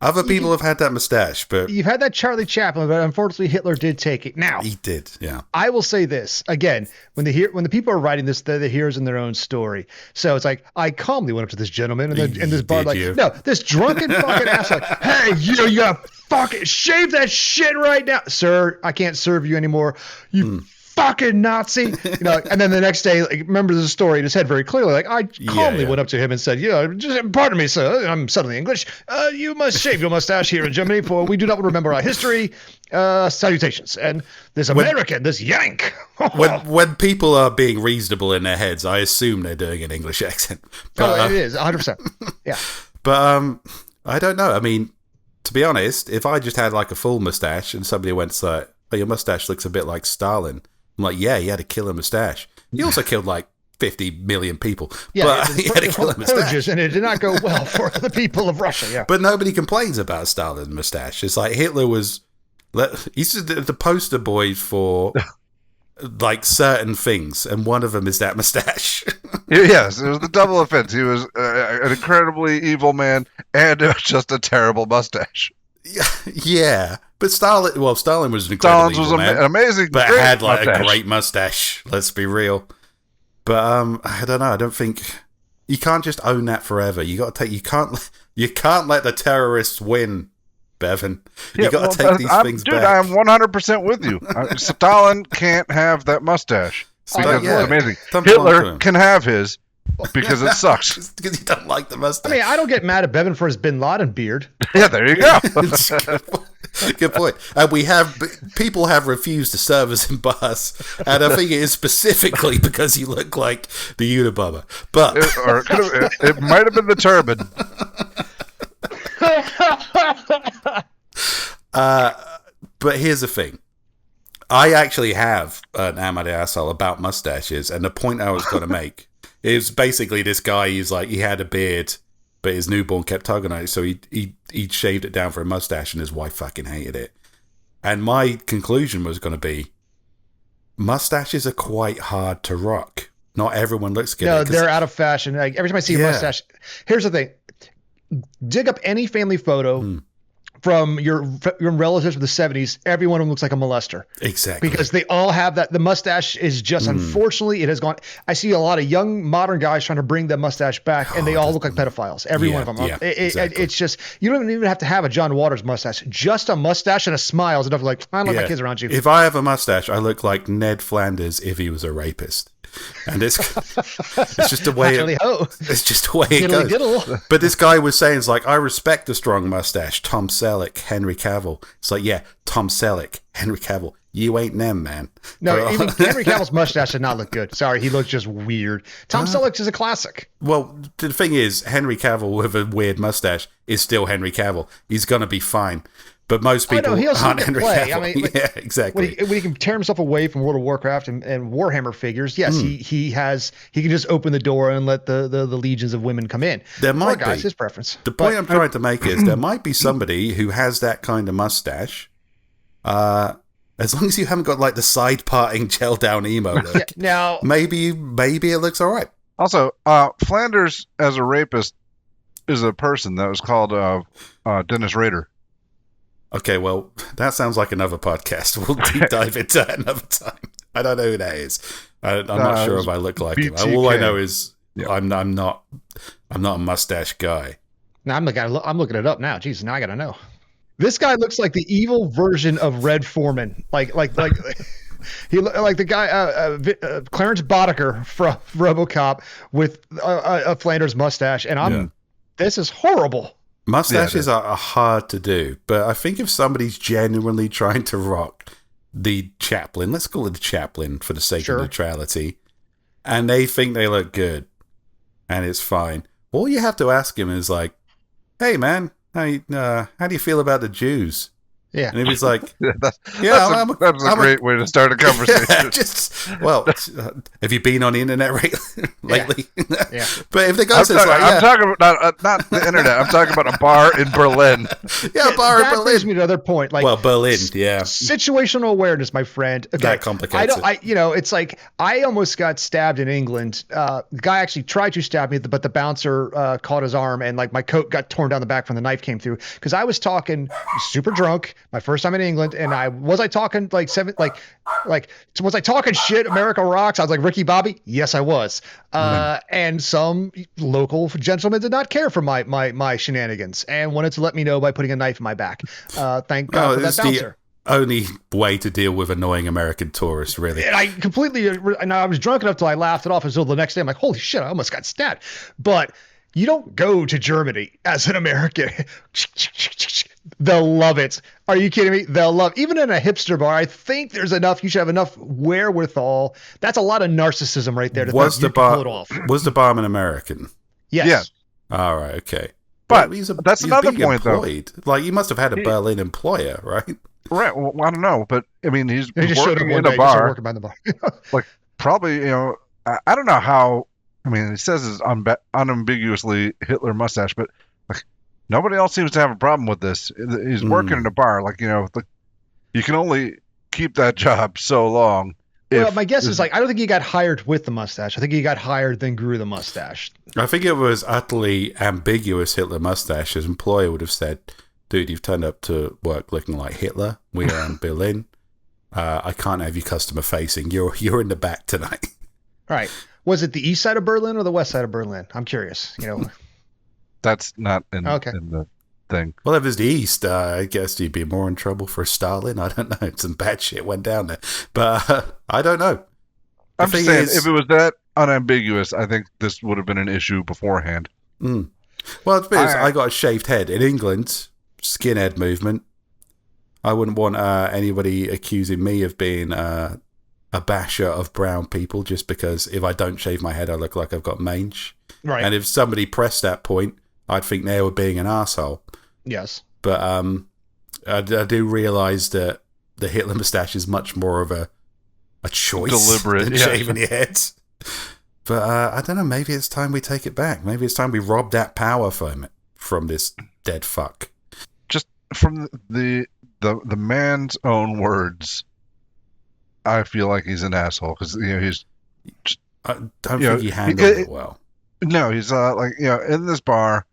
Other people have had that mustache, but... You've had that Charlie Chaplin, but unfortunately Hitler did take it. Now... He did, yeah. I will say this. Again, when the people are writing this, they're the heroes in their own story. So it's like, I calmly went up to this gentleman in this bar, this drunken fucking ass, like, hey, you gotta fucking shave that shit right now. Sir, I can't serve you anymore. You fucking Nazi. And then the next day, remember the story in his head very clearly. Like, I calmly went up to him and said, just pardon me, sir, I'm suddenly English. You must shave your mustache here in Germany, for we do not remember our history. Salutations. And this American, this Yank. when people are being reasonable in their heads, I assume they're doing an English accent. But, it is, 100%. Yeah. But I don't know. I mean, to be honest, if I just had like a full mustache and somebody went like, oh, your mustache looks a bit like Stalin. I'm like, yeah, he had a killer mustache. He also killed like 50 million people. Yeah, but he had a killer mustache. And it did not go well for the people of Russia, yeah. But nobody complains about Stalin's mustache. It's like Hitler was... He's the poster boy for like certain things, and one of them is that mustache. Yes, it was the double offense. He was an incredibly evil man, and it was just a terrible mustache. Yeah, but Stalin was an incredible Stalin's was man, amazing, but great had like mustache. a great mustache. Let's be real. But I don't know. I don't think you can't just own that forever. You got to take. You can't let the terrorists win, Bevan. You got to take these things dude, back. I am 100% with you. Stalin can't have that mustache because yeah. it's amazing. Don't belong to Hitler him. can have his because it sucks. Just because you don't like the mustache. I mean, I don't get mad at Bevan for his Bin Laden beard. Yeah, there you go. Good point. And people have refused to serve us in bars, and I think it is specifically because you look like the Unabomber. But it might have been the turban. but here's the thing. I actually have an Am I the Asshole about mustaches, and the point I was going to make is basically this guy. He's like, he had a beard, but his newborn kept tugging on it, so he shaved it down for a mustache, and his wife fucking hated it. And my conclusion was going to be, mustaches are quite hard to rock. Not everyone looks good. No, they're out of fashion. Like every time I see a mustache, here's the thing: dig up any family photo from your relatives from the 70s. Every one of them looks like a molester. Exactly. Because they all have that. The mustache is just, unfortunately, it has gone. I see a lot of young modern guys trying to bring the mustache back, and they all look like pedophiles. Every one of them. Yeah, exactly. It's just, you don't even have to have a John Waters mustache. Just a mustache and a smile is enough. Like, I don't like my kids around you. If I have a mustache, I look like Ned Flanders if he was a rapist. And it's just the way it's just the way it goes. Diddle. But this guy was saying, it's like, I respect a strong mustache. Tom Selleck, Henry Cavill. It's like, yeah, Tom Selleck, Henry Cavill. You ain't them, man. No, even Henry Cavill's mustache did not look good. Sorry, he looks just weird. Tom Selleck's is a classic. Well, the thing is, Henry Cavill with a weird mustache is still Henry Cavill. He's going to be fine. But most people aren't Henry Cavill. I mean, yeah, exactly. When he can tear himself away from World of Warcraft and Warhammer figures, yes, he can just open the door and let the legions of women come in. There might be. His preference. The point I'm trying to make is there might be somebody who has that kind of mustache. As long as you haven't got like the side parting gel down emo look. Yeah, now maybe it looks all right. Also, Flanders as a rapist is a person that was called Dennis Rader. Okay, well, that sounds like another podcast. We'll deep dive into that another time. I don't know who that is. I'm not sure if I look like him. BTK. All I know is I'm not a mustache guy. now I'm looking it up now. Jesus, now I gotta know. This guy looks like the evil version of Red Foreman. Like he like the guy Clarence Boddicker from RoboCop with a Flanders mustache, and this is horrible. Mustaches are hard to do, but I think if somebody's genuinely trying to rock the Chaplin, let's call it the Chaplin for the sake of neutrality, and they think they look good, and it's fine, all you have to ask him is like, hey man, how do you feel about the Jews? Yeah. And if he's like, that's a great way to start a conversation. Have you been on the internet lately? Yeah. But if the guy says I'm talking about not the internet. I'm talking about a bar in Berlin. Yeah, a bar in that Berlin. brings me to another point. Like, Berlin, yeah. Situational awareness, my friend. Okay. That complicates it. It's like I almost got stabbed in England. The guy actually tried to stab me, but the bouncer caught his arm, and like my coat got torn down the back when the knife came through. Because I was talking super drunk. My first time in England, and was I talking shit? America rocks. I was like Ricky Bobby. Yes, I was. And some local gentleman did not care for my shenanigans and wanted to let me know by putting a knife in my back. Thank God for that bouncer. Only way to deal with annoying American tourists, really. And I was drunk enough till I laughed it off until the next day. I'm like, holy shit, I almost got stabbed. But you don't go to Germany as an American. They'll love it. Are you kidding me? They'll love, even in a hipster bar. I think you should have enough wherewithal. That's a lot of narcissism right there to think you can pull it off. Was the barman American? Yes. Yeah. All right, okay. But that's another point, employed. Though. Like, he must have had a Berlin employer, right? Right. Well, I don't know, but I mean, he's just working in a bar. Like, probably, I don't know how. I mean, he says it's unambiguously Hitler mustache, but like nobody else seems to have a problem with this. He's working in a bar, you can only keep that job so long. Well, my guess is I don't think he got hired with the mustache. I think he got hired, then grew the mustache. I think it was utterly ambiguous Hitler mustache. His employer would have said, dude, you've turned up to work looking like Hitler. We are in Berlin. I can't have you customer facing. You're in the back tonight. Right. Was it the east side of Berlin or the west side of Berlin? I'm curious. That's not in Okay. the thing. Well, if it's the East, I guess you'd be more in trouble for Stalin. I don't know. Some bad shit went down there. But I don't know. I'm just saying, if it was that unambiguous, I think this would have been an issue beforehand. Well, it's because I got a shaved head. In England, skinhead movement. I wouldn't want anybody accusing me of being a basher of brown people just because if I don't shave my head, I look like I've got mange. Right. And if somebody pressed that point, I'd think they were being an asshole. Yes. But I do realise that the Hitler moustache is much more of a choice Deliberate, than shaving your head. But I don't know, maybe it's time we take it back. Maybe it's time we rob that power from this dead fuck. Just from the man's own words, I feel like he's an asshole because he's. I don't think he handled it well. No, he's in this bar.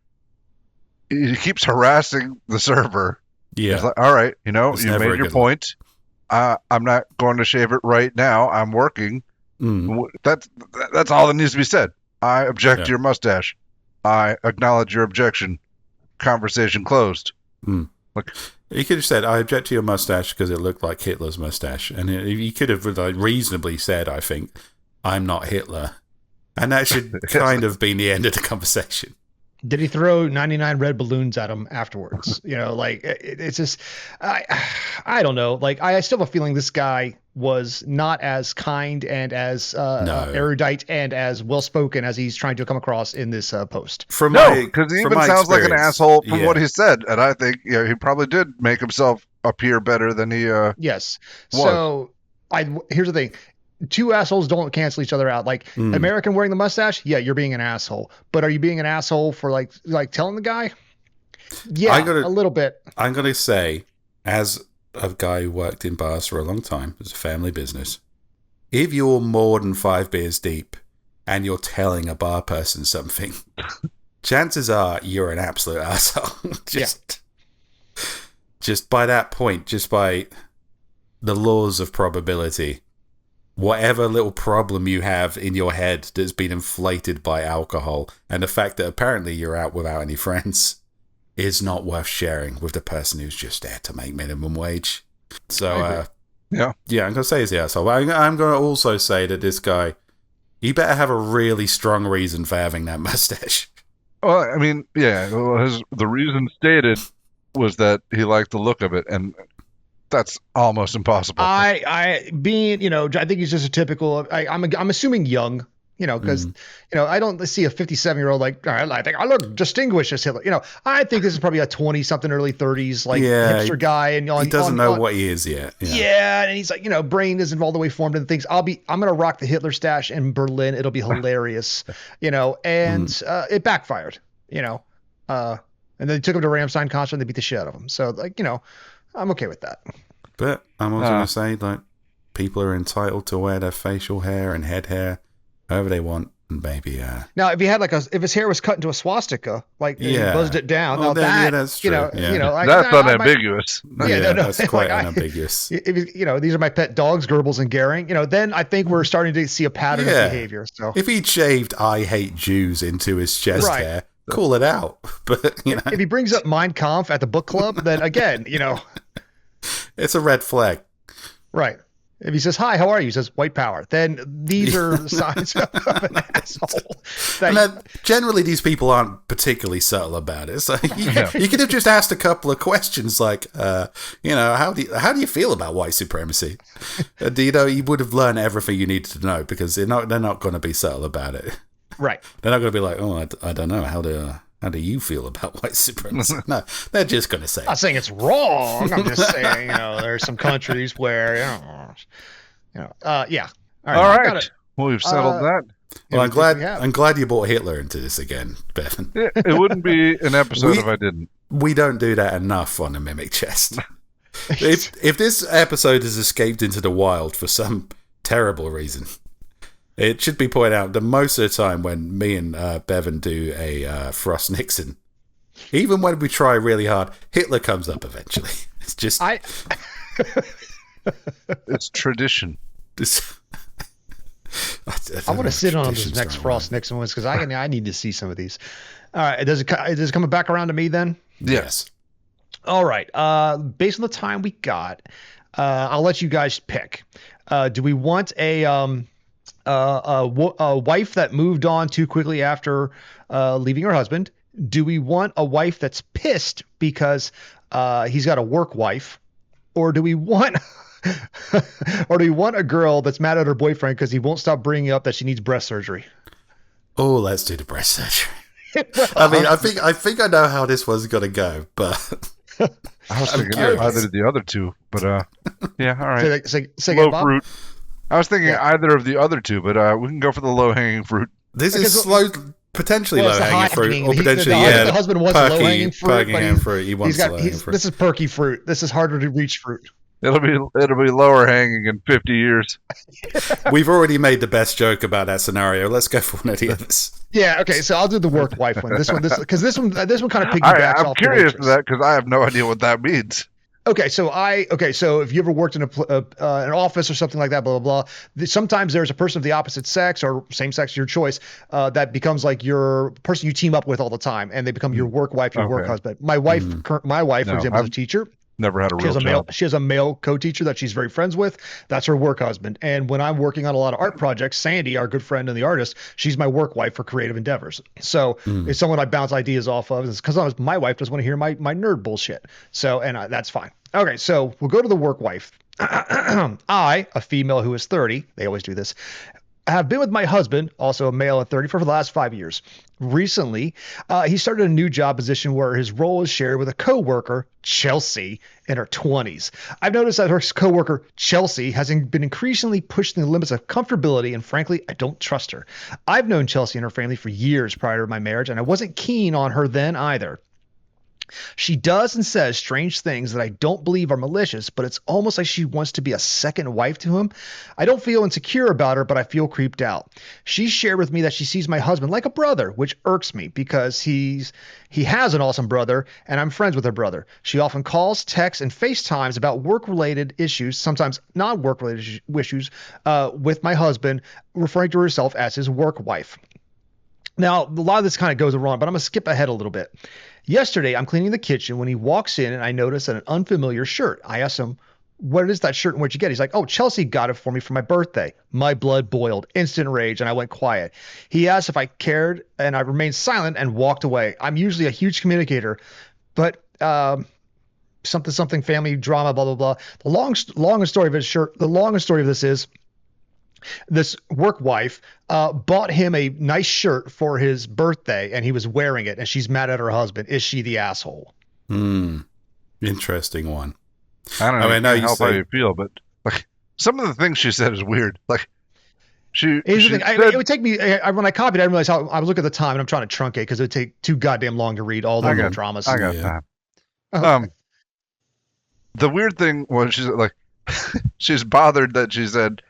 He keeps harassing the server. Yeah. He's like, all right, you It's made never a your good point. I'm not going to shave it right now. I'm working. That's all that needs to be said. I object to your mustache. I acknowledge your objection. Conversation closed. Like, he could have said, I object to your mustache because it looked like Hitler's mustache. And he could have reasonably said, I think, I'm not Hitler. And that should kind of be the end of the conversation. Did he throw 99 red balloons at him afterwards? It's just, I don't know. Like, I still have a feeling this guy was not as kind and as erudite and as well-spoken as he's trying to come across in this post. Because he even sounds like an asshole from what he said. And I think he probably did make himself appear better than he Yes. was. So, here's the thing. Two assholes don't cancel each other out. Like American wearing the mustache, yeah, you're being an asshole. But are you being an asshole for like telling the guy? Yeah, a little bit. I'm gonna say, as a guy who worked in bars for a long time, it's a family business. If you're more than 5 beers deep and you're telling a bar person something, chances are you're an absolute asshole. Just by that point, just by the laws of probability. Whatever little problem you have in your head that's been inflated by alcohol and the fact that apparently you're out without any friends is not worth sharing with the person who's just there to make minimum wage. So, I'm going to say he's the asshole. But I'm going to also say that this guy, he better have a really strong reason for having that mustache. Well, I mean, the reason stated was that he liked the look of it, and that's almost impossible. I think he's just a typical. I'm assuming young, because I don't see a 57-year-old like, all right, I think I look distinguished as Hitler. I think this is probably a 20-something, early 30s, like hipster guy, and he doesn't know what he is yet. Yeah, and he's like, brain isn't all the way formed into things. I'm gonna rock the Hitler stash in Berlin. It'll be hilarious, and it backfired, and then they took him to Rammstein concert and they beat the shit out of him. So I'm okay with that. But I'm also going to say, people are entitled to wear their facial hair and head hair however they want, and maybe. Now, if he had if his hair was cut into a swastika, and he buzzed it down, that's true. That's unambiguous. That's quite unambiguous. These are my pet dogs, Goebbels and Goering. Then I think we're starting to see a pattern of behavior. So if he shaved "I hate Jews" into his chest hair, call it out. But if he brings up Mein Kampf at the book club, then again, it's a red flag. Right. If he says, hi, how are you? He says, white power. Then these are signs of an asshole. Generally, these people aren't particularly subtle about it. So you could have just asked a couple of questions like, how do you feel about white supremacy? You would have learned everything you needed to know because they're not going to be subtle about it. Right. They're not going to be like, oh, I don't know. How do you feel about white supremacy? No, they're just going to say. I'm not saying it's wrong. I'm just saying, there's some countries where, yeah. All right. Well, we've settled that. Well, I'm glad you brought Hitler into this again, Bevan. It wouldn't be an episode if I didn't. We don't do that enough on the Mimic Chest. if this episode has escaped into the wild for some terrible reason, it should be pointed out that most of the time when me and Bevan do a Frost Nixon, Even when we try really hard, Hitler comes up eventually. It's just It's tradition. I want to sit on this next Frost Nixon ones because I need to see some of these. All right, does it coming back around to me then? Yes. All right. Based on the time we got, I'll let you guys pick. Do we want a wife that moved on too quickly after leaving her husband? Do we want a wife that's pissed because he's got a work wife, or do we want a girl that's mad at her boyfriend because he won't stop bringing up that she needs breast surgery? Oh, let's do the breast surgery. I mean, I think I know how this one's gonna go, but I was thinking either of the other two, but yeah, all right. Say Low again, Bob? fruit. I was thinking either of the other two, but we can go for the low hanging fruit. this is potentially Well, it's low the hanging fruit, high-hanging. or potentially The husband wants low hanging fruit, perky but hanging fruit. He wants low hanging fruit. This is perky fruit. This is harder to reach fruit. It'll be lower hanging in 50 years. We've already made the best joke about that scenario. Let's go for one of the others. Yeah. Okay. So I'll do the work wife one. This one kind of piggybacks I'm off. curious the to that because I have no idea what that means. Okay, so if you ever worked in an office or something like that, blah blah blah. Sometimes there's a person of the opposite sex or same sex, your choice, that becomes like your person you team up with all the time, and they become your work wife, your work husband. My wife, for example, is a teacher. Never had a real job. She has a male co-teacher that she's very friends with. That's her work husband. And when I'm working on a lot of art projects, Sandy, our good friend and the artist, she's my work wife for creative endeavors. So it's someone I bounce ideas off of. It's because my wife doesn't want to hear my nerd bullshit. So, that's fine. Okay, so we'll go to the work wife. I, a female who is 30, they always do this, have been with my husband, also a male at 30, for the last 5 years. Recently, he started a new job position where his role is shared with a coworker, Chelsea, in her 20s. I've noticed that her coworker, Chelsea, has been increasingly pushing the limits of comfortability, and frankly, I don't trust her. I've known Chelsea and her family for years prior to my marriage, and I wasn't keen on her then either. She does and says strange things that I don't believe are malicious, but it's almost like she wants to be a second wife to him. I don't feel insecure about her, but I feel creeped out. She shared with me that she sees my husband like a brother, which irks me because he has an awesome brother, and I'm friends with her brother. She often calls, texts, and FaceTimes about work-related issues, sometimes non-work-related issues, with my husband, referring to herself as his work wife. Now, a lot of this kind of goes wrong, but I'm going to skip ahead a little bit. Yesterday, I'm cleaning the kitchen when he walks in and I notice an unfamiliar shirt. I asked him, what is that shirt and where'd you get it? He's like, oh, Chelsea got it for me for my birthday. My blood boiled, instant rage, and I went quiet. He asked if I cared, and I remained silent and walked away. I'm usually a huge communicator, but something family drama, blah, blah, blah. The longest story of this is this work wife bought him a nice shirt for his birthday, and he was wearing it, and she's mad at her husband. Is she the asshole? Interesting one. I don't know. I can't help how you feel, but like some of the things she said is weird. Like it would take me when I copied, I didn't realize how I was looking at the time, and I'm trying to truncate because it would take too goddamn long to read all the little dramas. I got time. The weird thing was she's like she's bothered that she said,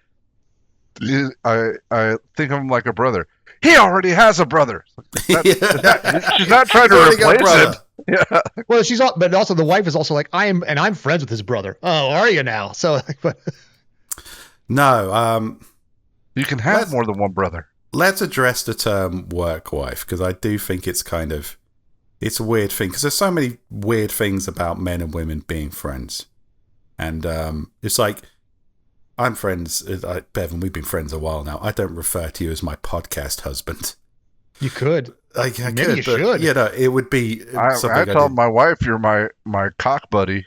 I think of him like a brother. He already has a brother. She's not trying to replace him. Yeah. Well, but also the wife is also like, I'm friends with his brother. Oh, are you now? So, no. You can have more than one brother. Let's address the term work wife, because I do think it's a weird thing, because there's so many weird things about men and women being friends, and it's like, I'm friends, Bevan, we've been friends a while now. I don't refer to you as my podcast husband. You could. I Maybe could, you should. You know, it would be something I tell my wife you're my cock buddy.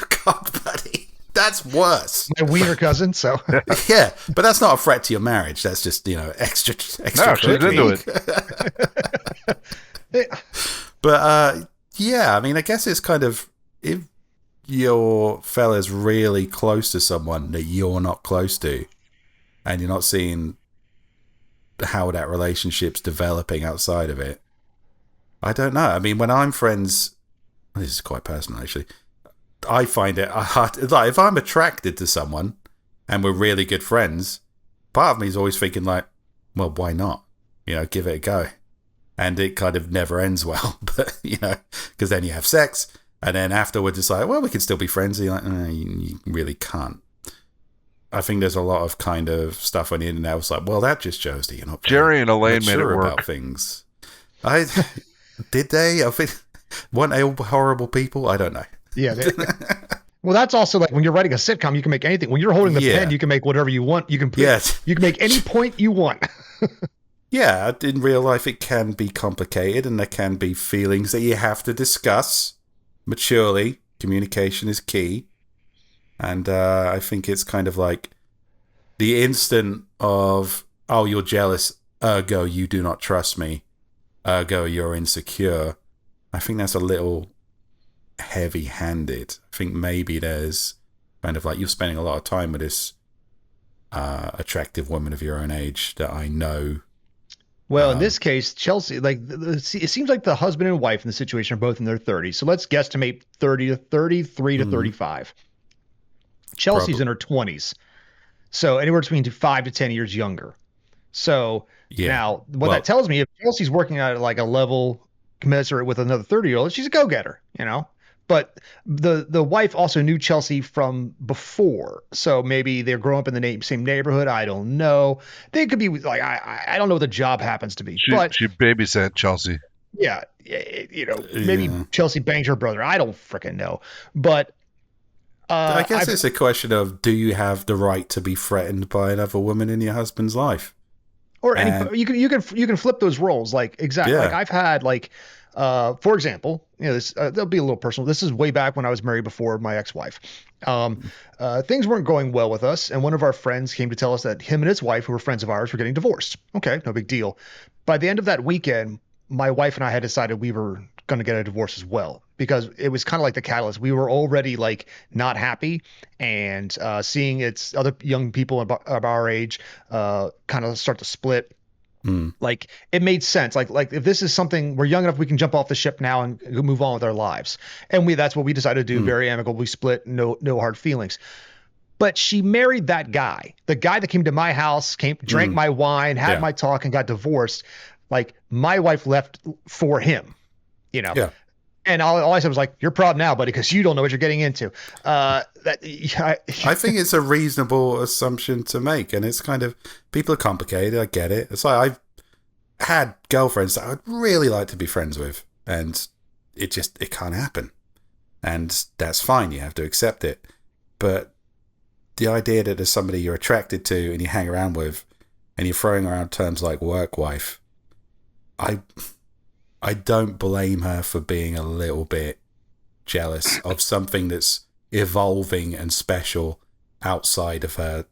Cock buddy. That's worse. My wiener cousin, so. Yeah, but that's not a threat to your marriage. That's just, extra. No, she's into it. But, yeah, I mean, I guess it's kind of, if your fella's really close to someone that you're not close to, and you're not seeing how that relationship's developing outside of it, I don't know. I mean, when I'm friends, this is quite personal actually, I find it hard, like if I'm attracted to someone and we're really good friends, part of me is always thinking like, well, why not? Give it a go. and it kind of never ends well. But because then you have sex, and then afterwards it's like, well, we can still be friends. And you're like, no, you really can't. I think there's a lot of kind of stuff on the internet. It's like, well, that just shows that you're not Jerry and Elaine made it sure work. about things. Did they? I think weren't they all horrible people? I don't know. Yeah. Well, that's also like when you're writing a sitcom, you can make anything. When you're holding the pen, you can make whatever you want. You can you can make any point you want. Yeah, in real life, it can be complicated, and there can be feelings that you have to discuss maturely. Communication is key. And I think it's kind of like the instant of, oh, you're jealous, ergo you do not trust me, ergo you're insecure. I think that's a little heavy-handed. I think maybe there's kind of like you're spending a lot of time with this attractive woman of your own age that I know. Well, in this case, Chelsea, like it seems like the husband and wife in the situation are both in their 30s. So let's guesstimate 30 to 33 to 35. Chelsea's in her 20s. So anywhere between 5 to 10 years younger. So now what that tells me, if Chelsea's working at like a level commensurate with another 30-year-old, she's a go-getter, But the wife also knew Chelsea from before, so maybe they're growing up in the same neighborhood. I don't know. They could be like I don't know what the job happens to be. But she babysat Chelsea. Yeah, maybe Chelsea banged her brother. I don't freaking know. But I guess it's a question of, do you have the right to be threatened by another woman in your husband's life? Or you can flip those roles, like exactly. Like I've had like. For example, this that'll be a little personal. This is way back when I was married before my ex-wife. Things weren't going well with us, and one of our friends came to tell us that him and his wife, who were friends of ours, were getting divorced. Okay, no big deal. By the end of that weekend, my wife and I had decided we were going to get a divorce as well, because it was kind of like the catalyst. We were already like not happy, and seeing its other young people of our age kind of start to split. Like it made sense. Like if this is something we're young enough, we can jump off the ship now and move on with our lives. And that's what we decided to do. Very amicable. We split. No hard feelings. But she married that guy, the guy that came to my house, drank my wine, had my talk, and got divorced. Like my wife left for him, Yeah. And all I said was like, "Your problem now, buddy, because you don't know what you're getting into." I think it's a reasonable assumption to make, and it's kind of, people are complicated. I get it. It's like I've had girlfriends that I'd really like to be friends with, and it can't happen, and that's fine. You have to accept it. But the idea that there's somebody you're attracted to and you hang around with, and you're throwing around terms like work wife, I don't blame her for being a little bit jealous of something that's evolving and special outside of her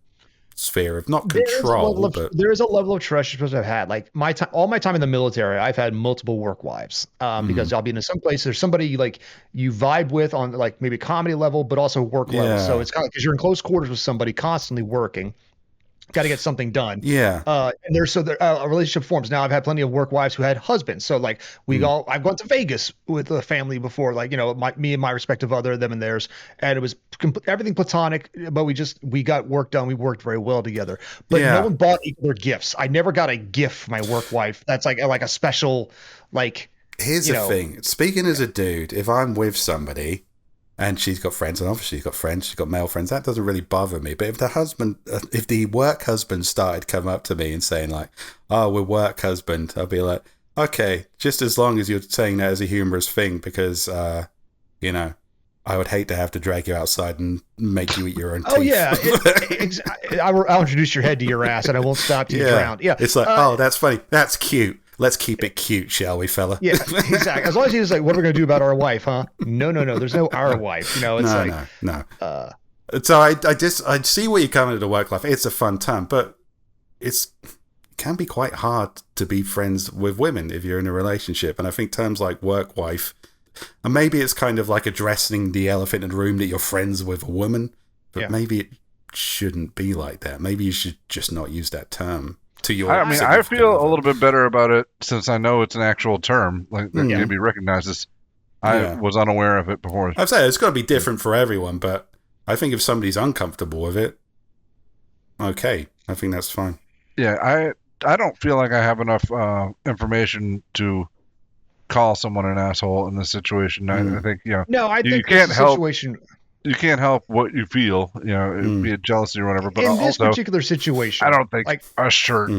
sphere of not control. There is a level of trust you're supposed to have had. Like all my time in the military, I've had multiple work wives because I'll be in some place. There's somebody like you vibe with on like maybe comedy level, but also work level. So it's kind of because you're in close quarters with somebody constantly working. Got to get something done. Yeah. And a relationship forms. Now I've had plenty of work wives who had husbands. So like I've gone to Vegas with a family before, like, me and my respective other, them and theirs. And it was everything platonic, but we got work done. We worked very well together, but no one bought each other gifts. I never got a gift for my work wife. That's like a special, like, here's the thing. Speaking as a dude, if I'm with somebody and she's got friends, and obviously she's got friends, she's got male friends, that doesn't really bother me. But if the work husband started coming up to me and saying like, "Oh, we're work husband," I'll be like, okay, just as long as you're saying that as a humorous thing, because, I would hate to have to drag you outside and make you eat your own teeth. Oh, yeah. I'll introduce your head to your ass and I won't stop till you drown. Yeah. It's like, oh, that's funny. That's cute. Let's keep it cute, shall we, fella? Yeah, exactly. As long as you just like, what are we going to do about our wife, huh? No. There's no our wife. It's no. So I see where you're coming to the work life. It's a fun time, but it can be quite hard to be friends with women if you're in a relationship. And I think terms like work wife, and maybe it's kind of like addressing the elephant in the room that you're friends with a woman, but maybe it shouldn't be like that. Maybe you should just not use that term. I feel a little bit better about it since I know it's an actual term like that can be recognized. I was unaware of it before. I've said it's got to be different for everyone, but I think if somebody's uncomfortable with it, okay, I think that's fine. Yeah, I don't feel like I have enough information to call someone an asshole in this situation. I think No, I you think can't it's a help situation. you can't help what you feel, be it jealousy or whatever. But In this also, particular situation, I don't think like a shirt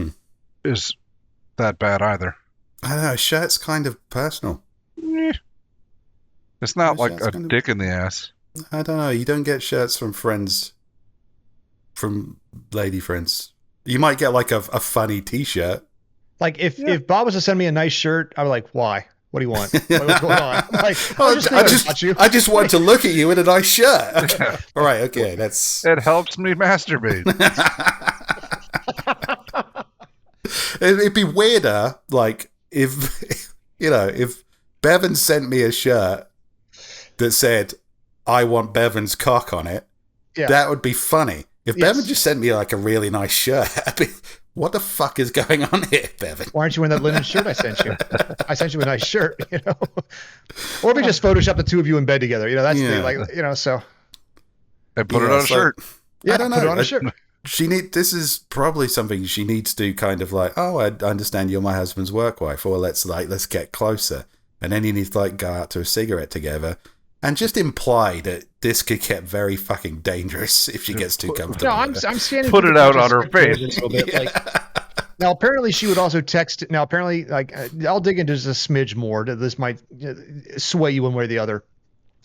is that bad either. I don't know. A shirt's kind of personal. Eh. It's not Yeah, like shirt's a kind of- dick in the ass. I don't know. You don't get shirts from friends, from lady friends. You might get like a funny T-shirt. Like if Bob was to send me a nice shirt, I'd be like, why? What do you want? What's going on? I'm like, Oh, just thinking about you. I just want to look at you in a nice shirt. Okay. All right, okay, that's. It helps me masturbate. It'd be weirder, like if if Bevan sent me a shirt that said "I want Bevan's cock" on it. Yeah. That would be funny. If Yes. Bevan just sent me like a really nice shirt, I'd be, what the fuck is going on here, Bevan? Why aren't you wearing that linen shirt I sent you? I sent you a nice shirt, Or we just Photoshop the two of you in bed together. That's the thing, so. And put it on a so- shirt. Yeah, I don't know. put it on a shirt. This is probably something she needs to kind of like, oh, I understand you're my husband's work wife, or let's get closer. And then you need to like go out to a cigarette together and just imply that this could get very fucking dangerous if she gets too comfortable. No, I'm with it. scanning. Put through it the out on pictures her face. a little bit, now, apparently, she would also text. Now, apparently, I'll dig into this a smidge more. This might sway you one way or the other.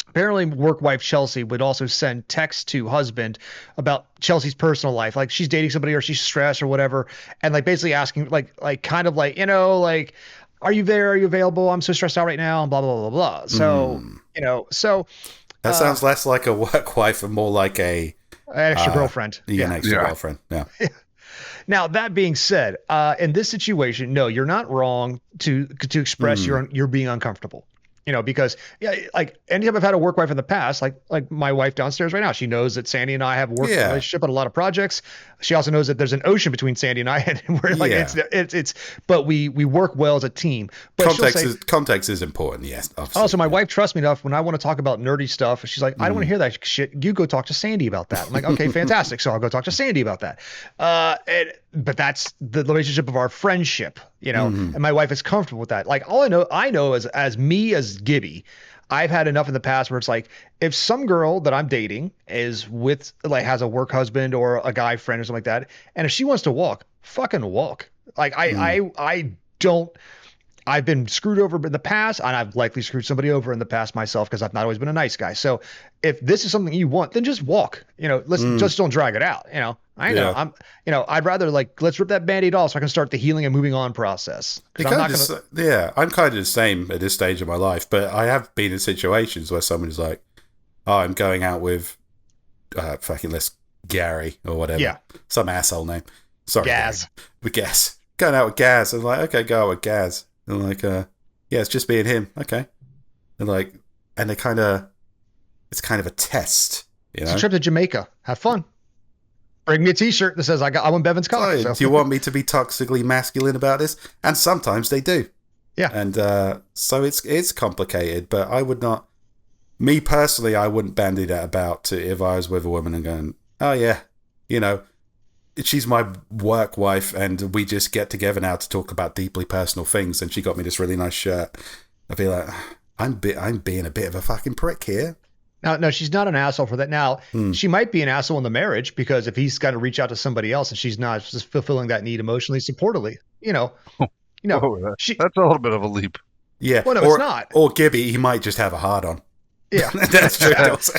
Apparently, work wife Chelsea would also send texts to husband about Chelsea's personal life, like she's dating somebody or she's stressed or whatever, and like basically asking, kind of like, are you there? Are you available? I'm so stressed out right now, and blah blah blah blah blah. So That sounds less like a work wife and more like a an extra girlfriend. an extra girlfriend. Yeah. Now, that being said, in this situation, no, you're not wrong to express you're being uncomfortable. Because like anytime I've had a work wife in the past, like my wife downstairs right now, she knows that Sandy and I have a work relationship on a lot of projects. She also knows that there's an ocean between Sandy and I, and we're like it's but we work well as a team. But Context is important, yes. Obviously. Also, my wife trusts me enough when I want to talk about nerdy stuff. She's like, I don't want to hear that shit. You go talk to Sandy about that. I'm like, okay, fantastic. So I'll go talk to Sandy about that. But that's the relationship of our friendship, and my wife is comfortable with that. Like all I know as Gibby, I've had enough in the past where it's like, if some girl that I'm dating is with, like, has a work husband or a guy friend or something like that, and if she wants to walk, fucking walk. Like I don't. I've been screwed over in the past, and I've likely screwed somebody over in the past myself because I've not always been a nice guy. So if this is something you want, then just walk. Let's just don't drag it out. I know. I'm. I'd rather let's rip that Band-Aid off so I can start the healing and moving on process. I'm kind of the same at this stage of my life, but I have been in situations where someone is like, "Oh, I'm going out with Gary or whatever, some asshole name. Sorry, Gaz. Gary. With Gaz, going out with Gaz. I'm like, okay, go out with Gaz. And like, it's just me and him. Okay. And it's kind of a test, It's a trip to Jamaica. Have fun. Bring me a T-shirt that says I want Bevan's cock. So. Do you want me to be toxically masculine about this? And sometimes they do. Yeah. And so it's complicated, but I would not. Me personally, I wouldn't bandy that about if I was with a woman and going, oh yeah, she's my work wife and we just get together now to talk about deeply personal things, and she got me this really nice shirt. I'd be like, I'm being a bit of a fucking prick here. No, she's not an asshole for that. Now, she might be an asshole in the marriage because if he's got to reach out to somebody else and she's not just fulfilling that need emotionally, supportively, That's a little bit of a leap. Yeah. Well, no, it's not. Or Gibby, he might just have a hard on. Yeah, that's true.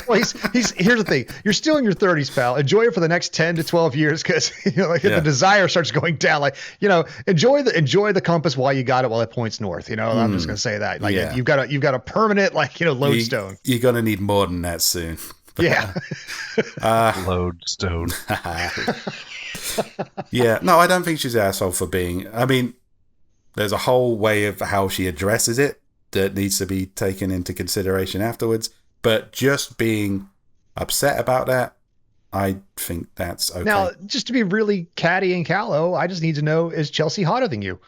Well, here's the thing. You're still in your 30s, pal. Enjoy it for the next 10 to 12 years, because if the desire starts going down, enjoy the compass while you got it, while it points north. I'm just gonna say that. You've got a permanent lodestone. You're gonna need more than that soon. Yeah. Lodestone. Yeah. No, I don't think she's an asshole for being. I mean, there's a whole way of how she addresses it that needs to be taken into consideration afterwards. But just being upset about that, I think that's okay. Now, just to be really catty and callow, I just need to know, is Chelsea hotter than you?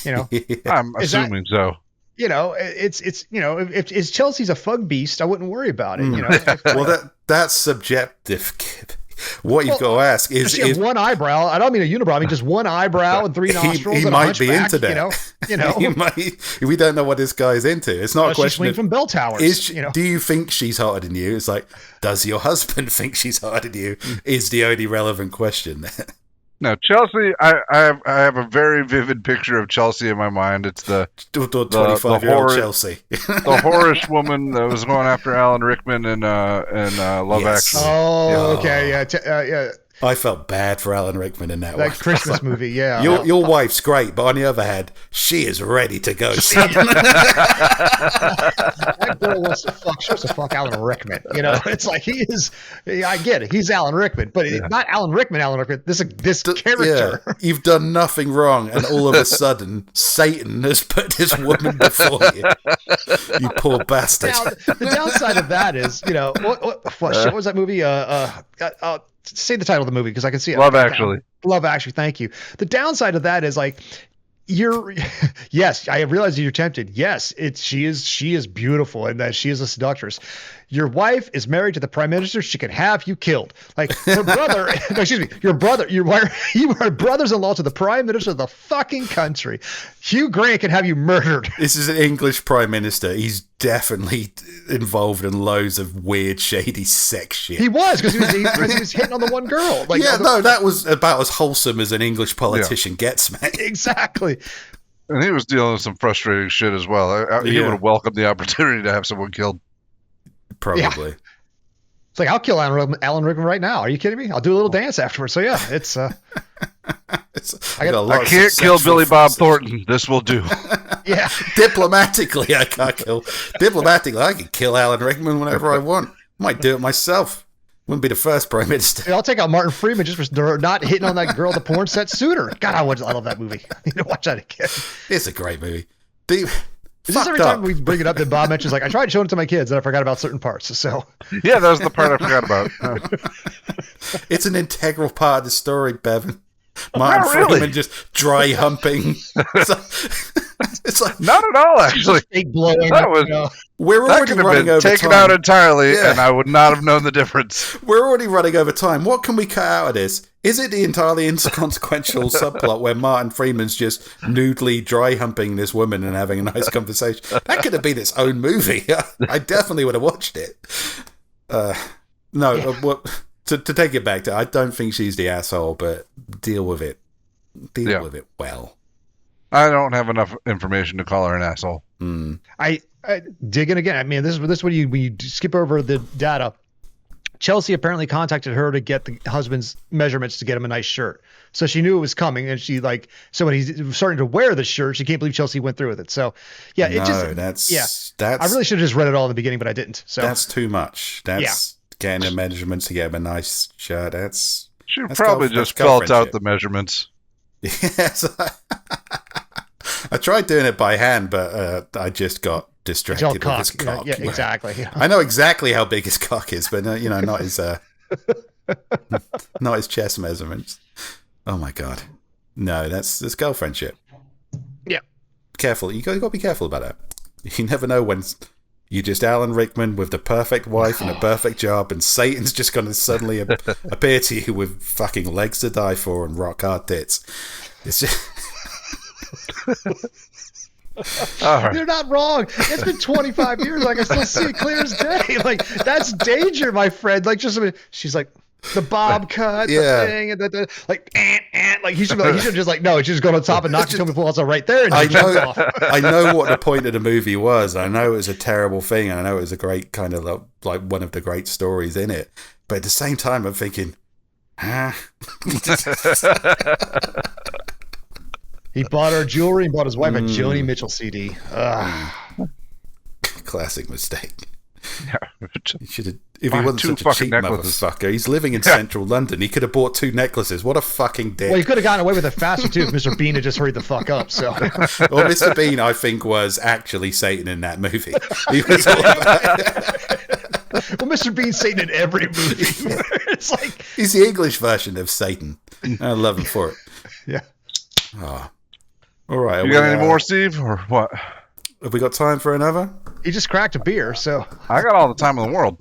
I'm assuming so. If Chelsea's a fug beast, I wouldn't worry about it. Well, that's subjective. What you've got to ask is, She has one eyebrow. I don't mean a unibrow. I mean just one eyebrow and 3 nostrils. he and might be hunchback, into that. You know. He might, we don't know what this guy's into. It's not a She's question swinging of, from bell towers. is she, you know. do you think she's hotter than you? It's like, does your husband think she's hotter than you? Is the only relevant question there. No, Chelsea. I have a very vivid picture of Chelsea in my mind. It's the 25-year-old horror- Chelsea. the whorish woman that was going after Alan Rickman in Love Yes. Actually. Oh, okay, yeah. I felt bad for Alan Rickman in that one. That Christmas movie, yeah. Your wife's great, but on the other hand, she is ready to go. That girl wants to fuck. She wants to fuck Alan Rickman. You know, it's like he is. I get it. He's Alan Rickman, but not Alan Rickman. Alan Rickman. This character. Yeah, you've done nothing wrong, and all of a sudden, Satan has put this woman before you. You poor bastard. Now, the downside of that is, you know, what was that movie? Say the title of the movie because I can see it. Love Actually. Love Actually. Thank you. The downside of that is like. Yes, I realize that you're tempted. Yes, she is beautiful and that she is a seductress. Your wife is married to the prime minister. She can have you killed. Like her brother, no, excuse me, your brother, you are brothers-in-law to the prime minister of the fucking country. Hugh Grant can have you murdered. This is an English prime minister. He's definitely involved in loads of weird, shady sex shit. He was because he was hitting on the one girl. Like, yeah, no, that was about as wholesome as an English politician gets, man. Exactly. And he was dealing with some frustrating shit as well. He would have welcomed the opportunity to have someone killed. Probably. Yeah. It's like, I'll kill Alan Rickman right now. Are you kidding me? I'll do a little dance afterwards. So yeah, it's. I can't kill Billy Bob Thornton. This will do. Yeah. Diplomatically, I can't kill. Diplomatically, I can kill Alan Rickman whenever I want. Might do it myself. Wouldn't be the first prime minister. I'll take out Martin Freeman just for not hitting on that girl at the porn set sooner. God, I love that movie. I need to watch that again. It's a great movie. Is this every time we bring it up that Bob mentions, like, I tried showing it to my kids and I forgot about certain parts. So yeah, that was the part I forgot about. It's an integral part of the story, Bevan. Martin Freeman just dry humping. It's like not at all, actually. Fake blowing. That was. We're That already could have running been over taken time. out entirely, Yeah. and I would not have known the difference. We're already running over time. What can we cut out of this? Is it the entirely inconsequential subplot where Martin Freeman's just nudely dry humping this woman and having a nice conversation? That could have been its own movie. I definitely would have watched it. To take it back to, I don't think she's the asshole, but deal with it. Deal with it well. I don't have enough information to call her an asshole. I digging again. I mean, this is when you skip over the data. Chelsea apparently contacted her to get the husband's measurements to get him a nice shirt. So she knew it was coming, and so when he's starting to wear the shirt, she can't believe Chelsea went through with it. So yeah, that's I really should have just read it all in the beginning, but I didn't. So that's too much. That's getting the measurements to get him a nice shirt. She probably just felt out the measurements. Yes. I tried doing it by hand, but I just got distracted with his cock. Yeah, exactly. Yeah. I know exactly how big his cock is, but not his not his chest measurements. Oh my god, no, that's girlfriend shit. Yeah, careful. You got to be careful about that. You never know when you're just Alan Rickman with the perfect wife and a perfect job, and Satan's just going to suddenly appear to you with fucking legs to die for and rock hard tits. It's just. Right. You're not wrong. It's been 25 years. Like, I still see it clear as day. Like, that's danger, my friend. Like, she's like, the bob cut, the thing, and like he should just like, no, it's just go on top and knock his tummy also right there. And I know what the point of the movie was. I know it was a terrible thing, and I know it was a great kind of like one of the great stories in it. But at the same time, I'm thinking, He bought her jewelry and bought his wife a Joni Mitchell CD. Classic mistake. He should have. If Buy he wasn't two such a fucking cheap necklaces. motherfucker, he's living in central London. He could have bought 2 necklaces. What a fucking dick. Well, he could have gotten away with it faster too if Mr. Bean had just hurried the fuck up. So, well, Mr. Bean, I think, was actually Satan in that movie. He was all about. Well, Mr. Bean's Satan in every movie. It's like he's the English version of Satan. I love him for it. Yeah. Oh. All right. You got any more, Steve, or what? Have we got time for another? He just cracked a beer, so I got all the time in the world.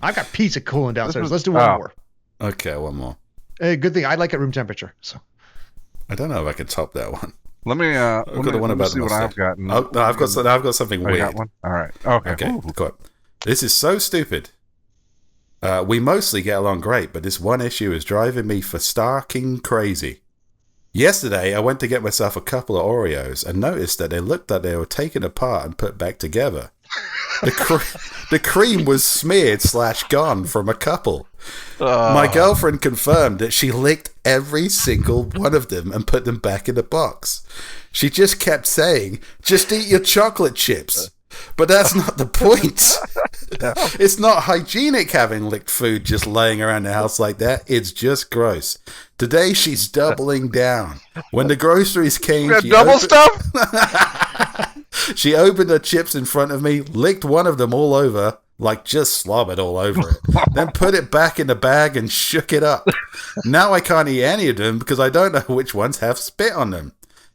I've got pizza cooling downstairs. Let's do one more. Okay, one more. Good thing I like it room temperature. So I don't know if I can top that one. Let me I've got the one let me about see the what mustard. I've gotten. Oh, no, I've got something Oh, you weird. got one? All right. Okay. Okay, Ooh. go on. This is so stupid. We mostly get along great, but this one issue is driving me for starking crazy. Yesterday, I went to get myself a couple of Oreos and noticed that they looked like they were taken apart and put back together. The cream was smeared / gone from a couple. My girlfriend confirmed that she licked every single one of them and put them back in the box. She just kept saying, "Just eat your chocolate chips." But that's not the point. It's not hygienic having licked food just laying around the house like that. It's just gross. Today she's doubling down. When the groceries came, We got double stuff? she opened her chips in front of me, licked one of them all over, like just slobbered all over it, then put it back in the bag and shook it up. Now I can't eat any of them because I don't know which ones have spit on them.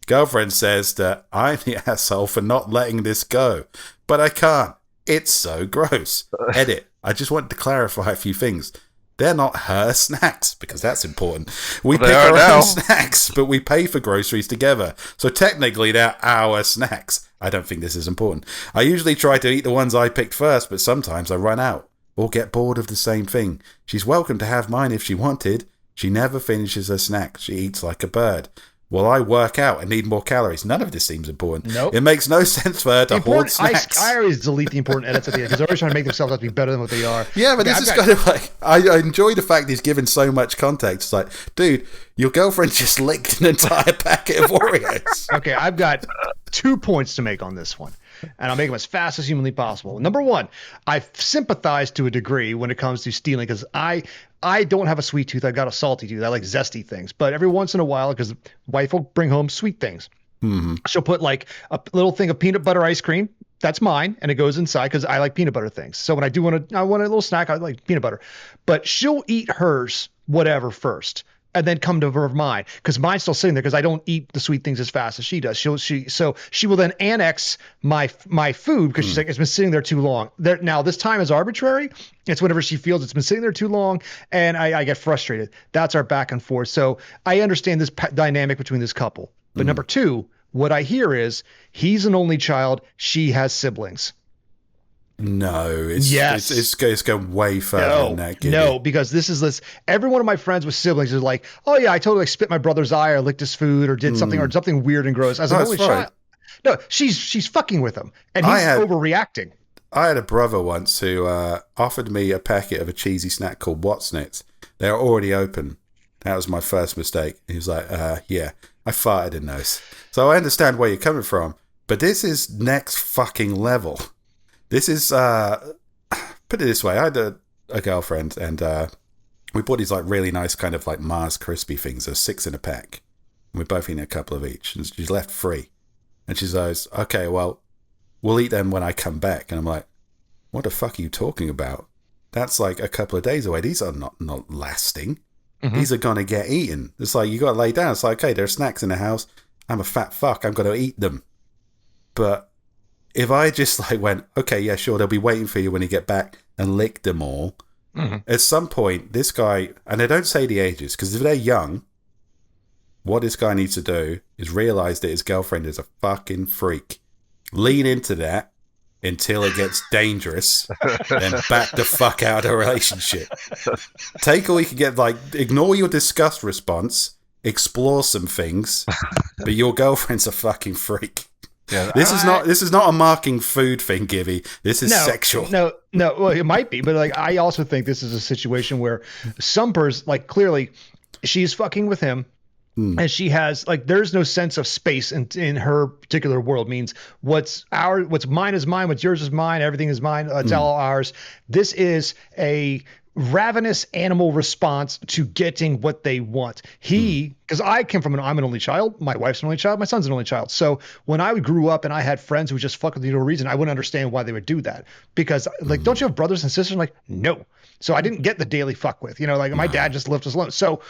Girlfriend says that I'm the asshole for not letting this go, but I can't. It's so gross. Edit. I just wanted to clarify a few things. They're not her snacks, because that's important. We pick our own snacks, but we pay for groceries together. So technically, they're our snacks. I don't think this is important. I usually try to eat the ones I picked first, but sometimes I run out or get bored of the same thing. She's welcome to have mine if she wanted. She never finishes her snacks. She eats like a bird. Well, I work out and need more calories. None of this seems important. Nope. It makes no sense for her to hoard snacks. I always delete the important edits at the end because they're always trying to make themselves out to be better than what they are. Yeah, but this is kind of like, I enjoy the fact he's given so much context. It's like, dude, your girlfriend just licked an entire packet of Oreos. Okay, I've got 2 points to make on this one, and I'll make them as fast as humanly possible. Number one, I sympathize to a degree when it comes to stealing because I don't have a sweet tooth. I've got a salty tooth. I like zesty things. But every once in a while, because wife will bring home sweet things. Mm-hmm. She'll put like a little thing of peanut butter ice cream. That's mine. And it goes inside because I like peanut butter things. So when I want a little snack, I like peanut butter. But she'll eat hers, whatever, first. And then come to her mine because mine's still sitting there because I don't eat the sweet things as fast as she does. So she will then annex my food because she's like, it's been sitting there too long. Now this time is arbitrary. It's whenever she feels it's been sitting there too long, and I get frustrated. That's our back and forth. So I understand this dynamic between this couple. But number two, what I hear is he's an only child. She has siblings. No, it's going way further than that. Gibby. No, because this. Every one of my friends with siblings is like, oh yeah, I totally spit my brother's eye or licked his food or did something weird and gross. As an only child, no, she's fucking with him and he's overreacting. I had a brother once who offered me a packet of a cheesy snack called Watsnits. They were already open. That was my first mistake. He was like, yeah, I farted in those. So I understand where you're coming from, but this is next fucking level. This is, put it this way, I had a girlfriend and we bought these like really nice kind of like Mars crispy things. There's 6 in a pack. And we're both eating a couple of each. And she's left 3. And she says, okay, well, we'll eat them when I come back. And I'm like, what the fuck are you talking about? That's like a couple of days away. These are not lasting. Mm-hmm. These are going to get eaten. It's like, you got to lay down. It's like, okay, there are snacks in the house. I'm a fat fuck. I'm going to eat them. But if I just like went, okay, yeah, sure, they'll be waiting for you when you get back and lick them all. Mm-hmm. At some point, this guy, and they don't say the ages, because if they're young, what this guy needs to do is realize that his girlfriend is a fucking freak. Lean into that until it gets dangerous, then back the fuck out of the relationship. Take all you can get, like, ignore your disgust response, explore some things, but your girlfriend's a fucking freak. Yeah, this is not a marking food thing, Gibby. This is sexual. No. Well, it might be, but like I also think this is a situation where some person, like clearly, she's fucking with him, and she has like there's no sense of space in her particular world. Means what's mine is mine, what's yours is mine, everything is mine. It's all ours. This is a ravenous animal response to getting what they want. Because I came from I'm an only child, my wife's an only child, my son's an only child. So when I grew up and I had friends who would just fuck with no reason, I wouldn't understand why they would do that. Because like, don't you have brothers and sisters? I'm like, no. So I didn't get the daily fuck with, like my dad just left us alone. So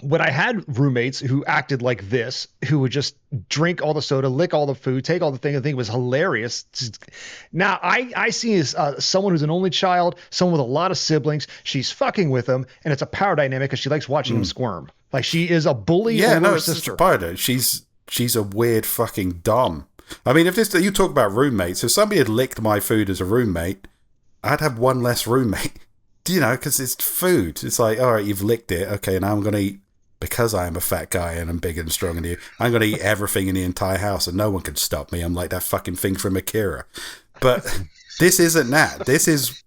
when I had roommates who acted like this, who would just drink all the soda, lick all the food, take all the thing, I think it was hilarious. Now I see as someone who's an only child, someone with a lot of siblings. She's fucking with them, and it's a power dynamic because she likes watching them squirm. Like she is a bully over her sister. She's a weird fucking dom. I mean, if you talk about roommates, if somebody had licked my food as a roommate, I'd have one less roommate. You know, because it's food. It's like, all right, you've licked it. Okay, now I'm going to eat, because I am a fat guy and I'm bigger and stronger than you, I'm going to eat everything in the entire house and no one can stop me. I'm like that fucking thing from Akira. But this isn't that. This is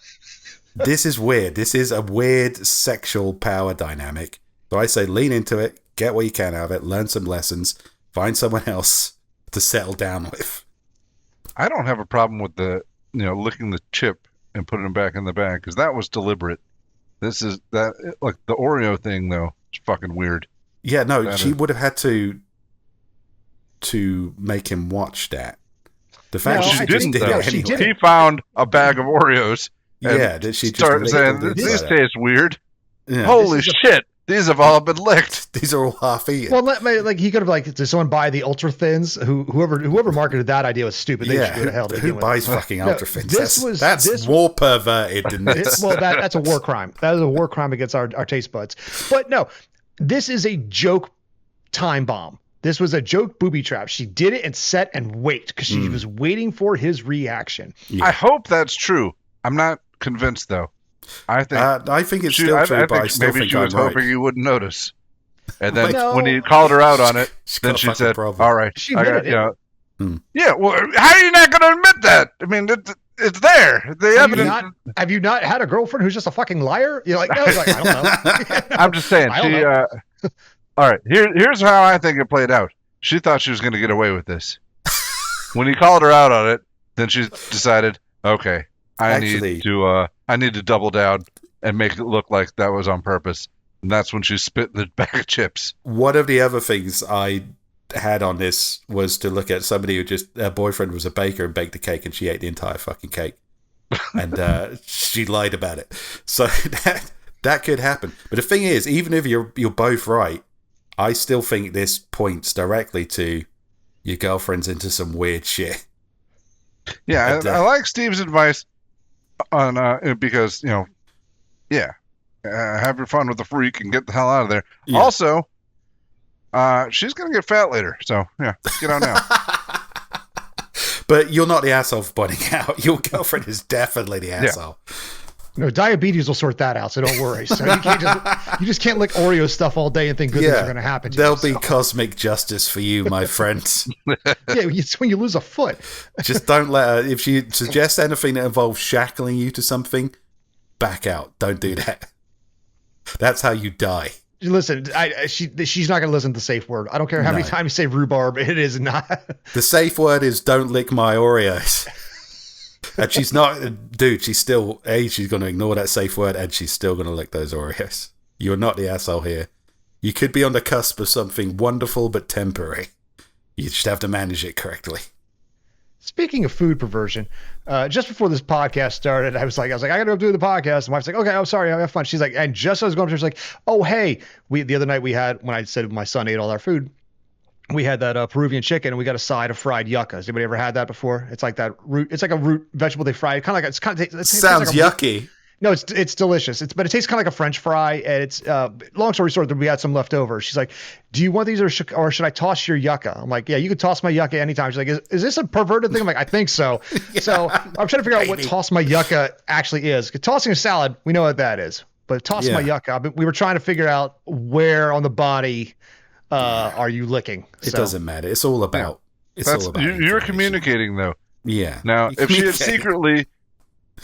weird. This is a weird sexual power dynamic. So I say lean into it, get what you can out of it, learn some lessons, find someone else to settle down with. I don't have a problem with licking the chip and putting them back in the bag, because that was deliberate. This is that, like the Oreo thing though. It's fucking weird. Yeah, no, she would have had to make him watch that. The fact she didn't. did it anyway. He found a bag of Oreos. Yeah, did she start saying these taste weird? Yeah. Holy shit! These have all been licked. These are all half eaten. Well, like he could have did someone buy the ultra thins? Whoever marketed that idea was stupid. They should go to hell. Who buys fucking ultra thins? That's more perverted than this. Well, that's a war crime. That is a war crime against our taste buds. But no, this is a joke time bomb. This was a joke booby trap. She did it and set and wait because she was waiting for his reaction. Yeah. I hope that's true. I'm not convinced though. I think it's still true, but I still maybe think she was I'm right. hoping you wouldn't notice. And then when he called her out on it, then she said, all right, yeah, well, how are you not going to admit that? I mean, it's there. The evidence. Have you not had a girlfriend who's just a fucking liar? You're like, no, I don't know. I'm just saying. All right, here's how I think it played out. She thought she was going to get away with this. When he called her out on it, then she decided, okay, I need to double down and make it look like that was on purpose. And that's when she spit in the bag of chips. One of the other things I had on this was to look at somebody who her boyfriend was a baker and baked a cake and she ate the entire fucking cake. And she lied about it. So that could happen. But the thing is, even if you're both right, I still think this points directly to your girlfriend's into some weird shit. Yeah, I like Steve's advice on because have your fun with the freak and get the hell out of there. Yeah. Also, she's gonna get fat later, so yeah, get out now. But you're not the asshole for pointing out. Your girlfriend is definitely the asshole. Yeah. No, diabetes will sort that out, so don't worry. So you just can't lick Oreo stuff all day and think good things are going to happen to There'll be cosmic justice for you, my friends. Yeah, it's when you lose a foot. Just don't let her, if she suggests anything that involves shackling you to something, back out. Don't do that. That's how you die. Listen, she's not going to listen to the safe word. I don't care how many times you say rhubarb. It is not. The safe word is don't lick my Oreos. And she's not, dude, she's going to ignore that safe word and she's still going to lick those Oreos. You're not the asshole here. You could be on the cusp of something wonderful but temporary. You just have to manage it correctly. Speaking of food perversion, just before this podcast started, I was like, I got to go do the podcast. And my wife's like, okay, I'm sorry, I have fun. She's like, and just as I was going up, she's like, oh, hey, the other night we had, when I said my son ate all our food, we had that Peruvian chicken and we got a side of fried yucca. Has anybody ever had that before? It's like that root. It's like a root vegetable they fry. Kind of like it sounds like yucky. No, it's delicious. But it tastes kind of like a French fry. And it's long story short, we had some left over. She's like, "Do you want these or should I toss your yucca?" I'm like, "Yeah, you can toss my yucca anytime." She's like, "Is this a perverted thing?" I'm like, "I think so." Yeah, so I'm trying to figure out what toss my yucca actually is. Tossing a salad, we know what that is. But toss my yucca, we were trying to figure out where on the body are you licking. It doesn't matter. It's all about. It's all about. You're communicating though. Yeah. Now, if she had secretly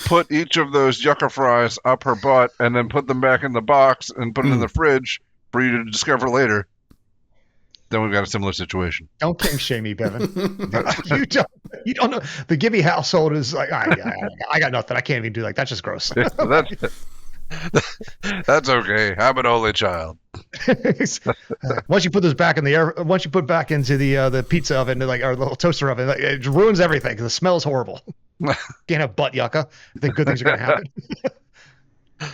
put each of those yucca fries up her butt and then put them back in the box and put it in the fridge for you to discover later, then we've got a similar situation. Don't kink shame me, Bevan. You don't know. The Gibby household is like, I got nothing. I can't even do that. That's just gross. That's okay. I'm an only child. Once you put this back in the air, once you put back into the pizza oven, like our little toaster oven, it ruins everything because the smell is horrible. Can't have butt yucca. I think good things are going to happen.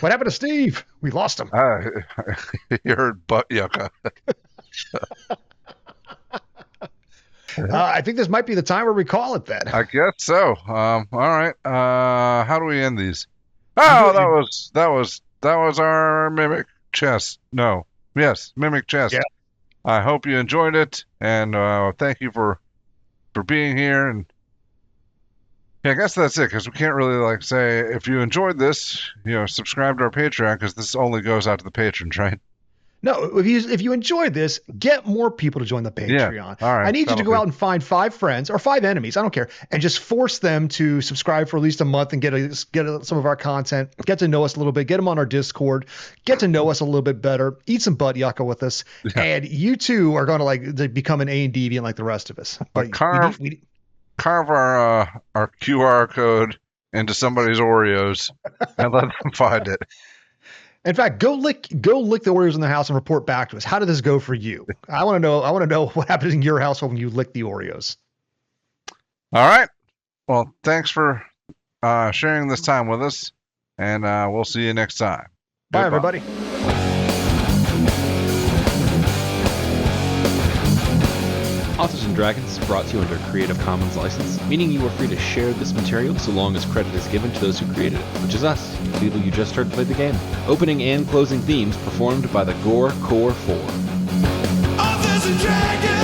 What happened to Steve? We lost him. You heard butt yucca. I think this might be the time where we call it that. I guess so. All right. How do we end these? Oh, that was our mimic chess. No. Yes, mimic chess. Yeah. I hope you enjoyed it, and thank you for being here. And yeah, I guess that's it, because we can't really say if you enjoyed this, subscribe to our Patreon, because this only goes out to the patrons, right? No, if you enjoyed this, get more people to join the Patreon. Yeah. All right. I need you to go out and find 5 friends or 5 enemies, I don't care, and just force them to subscribe for at least a month and get some of our content, get to know us a little bit, get them on our Discord, get to know us a little bit better, eat some butt yucca with us, and you too are going to become an A and deviant like the rest of us. But carve our QR code into somebody's Oreos and let them find it. In fact, go lick the Oreos in the house and report back to us. How did this go for you? I want to know what happens in your household when you lick the Oreos. All right. Well, thanks for sharing this time with us, and we'll see you next time. Bye, Goodbye. everybody. Authors and Dragons is brought to you under a Creative Commons license, meaning you are free to share this material so long as credit is given to those who created it, which is us, the people you just heard play the game. Opening and closing themes performed by the Gore Core 4. Authors and Dragons!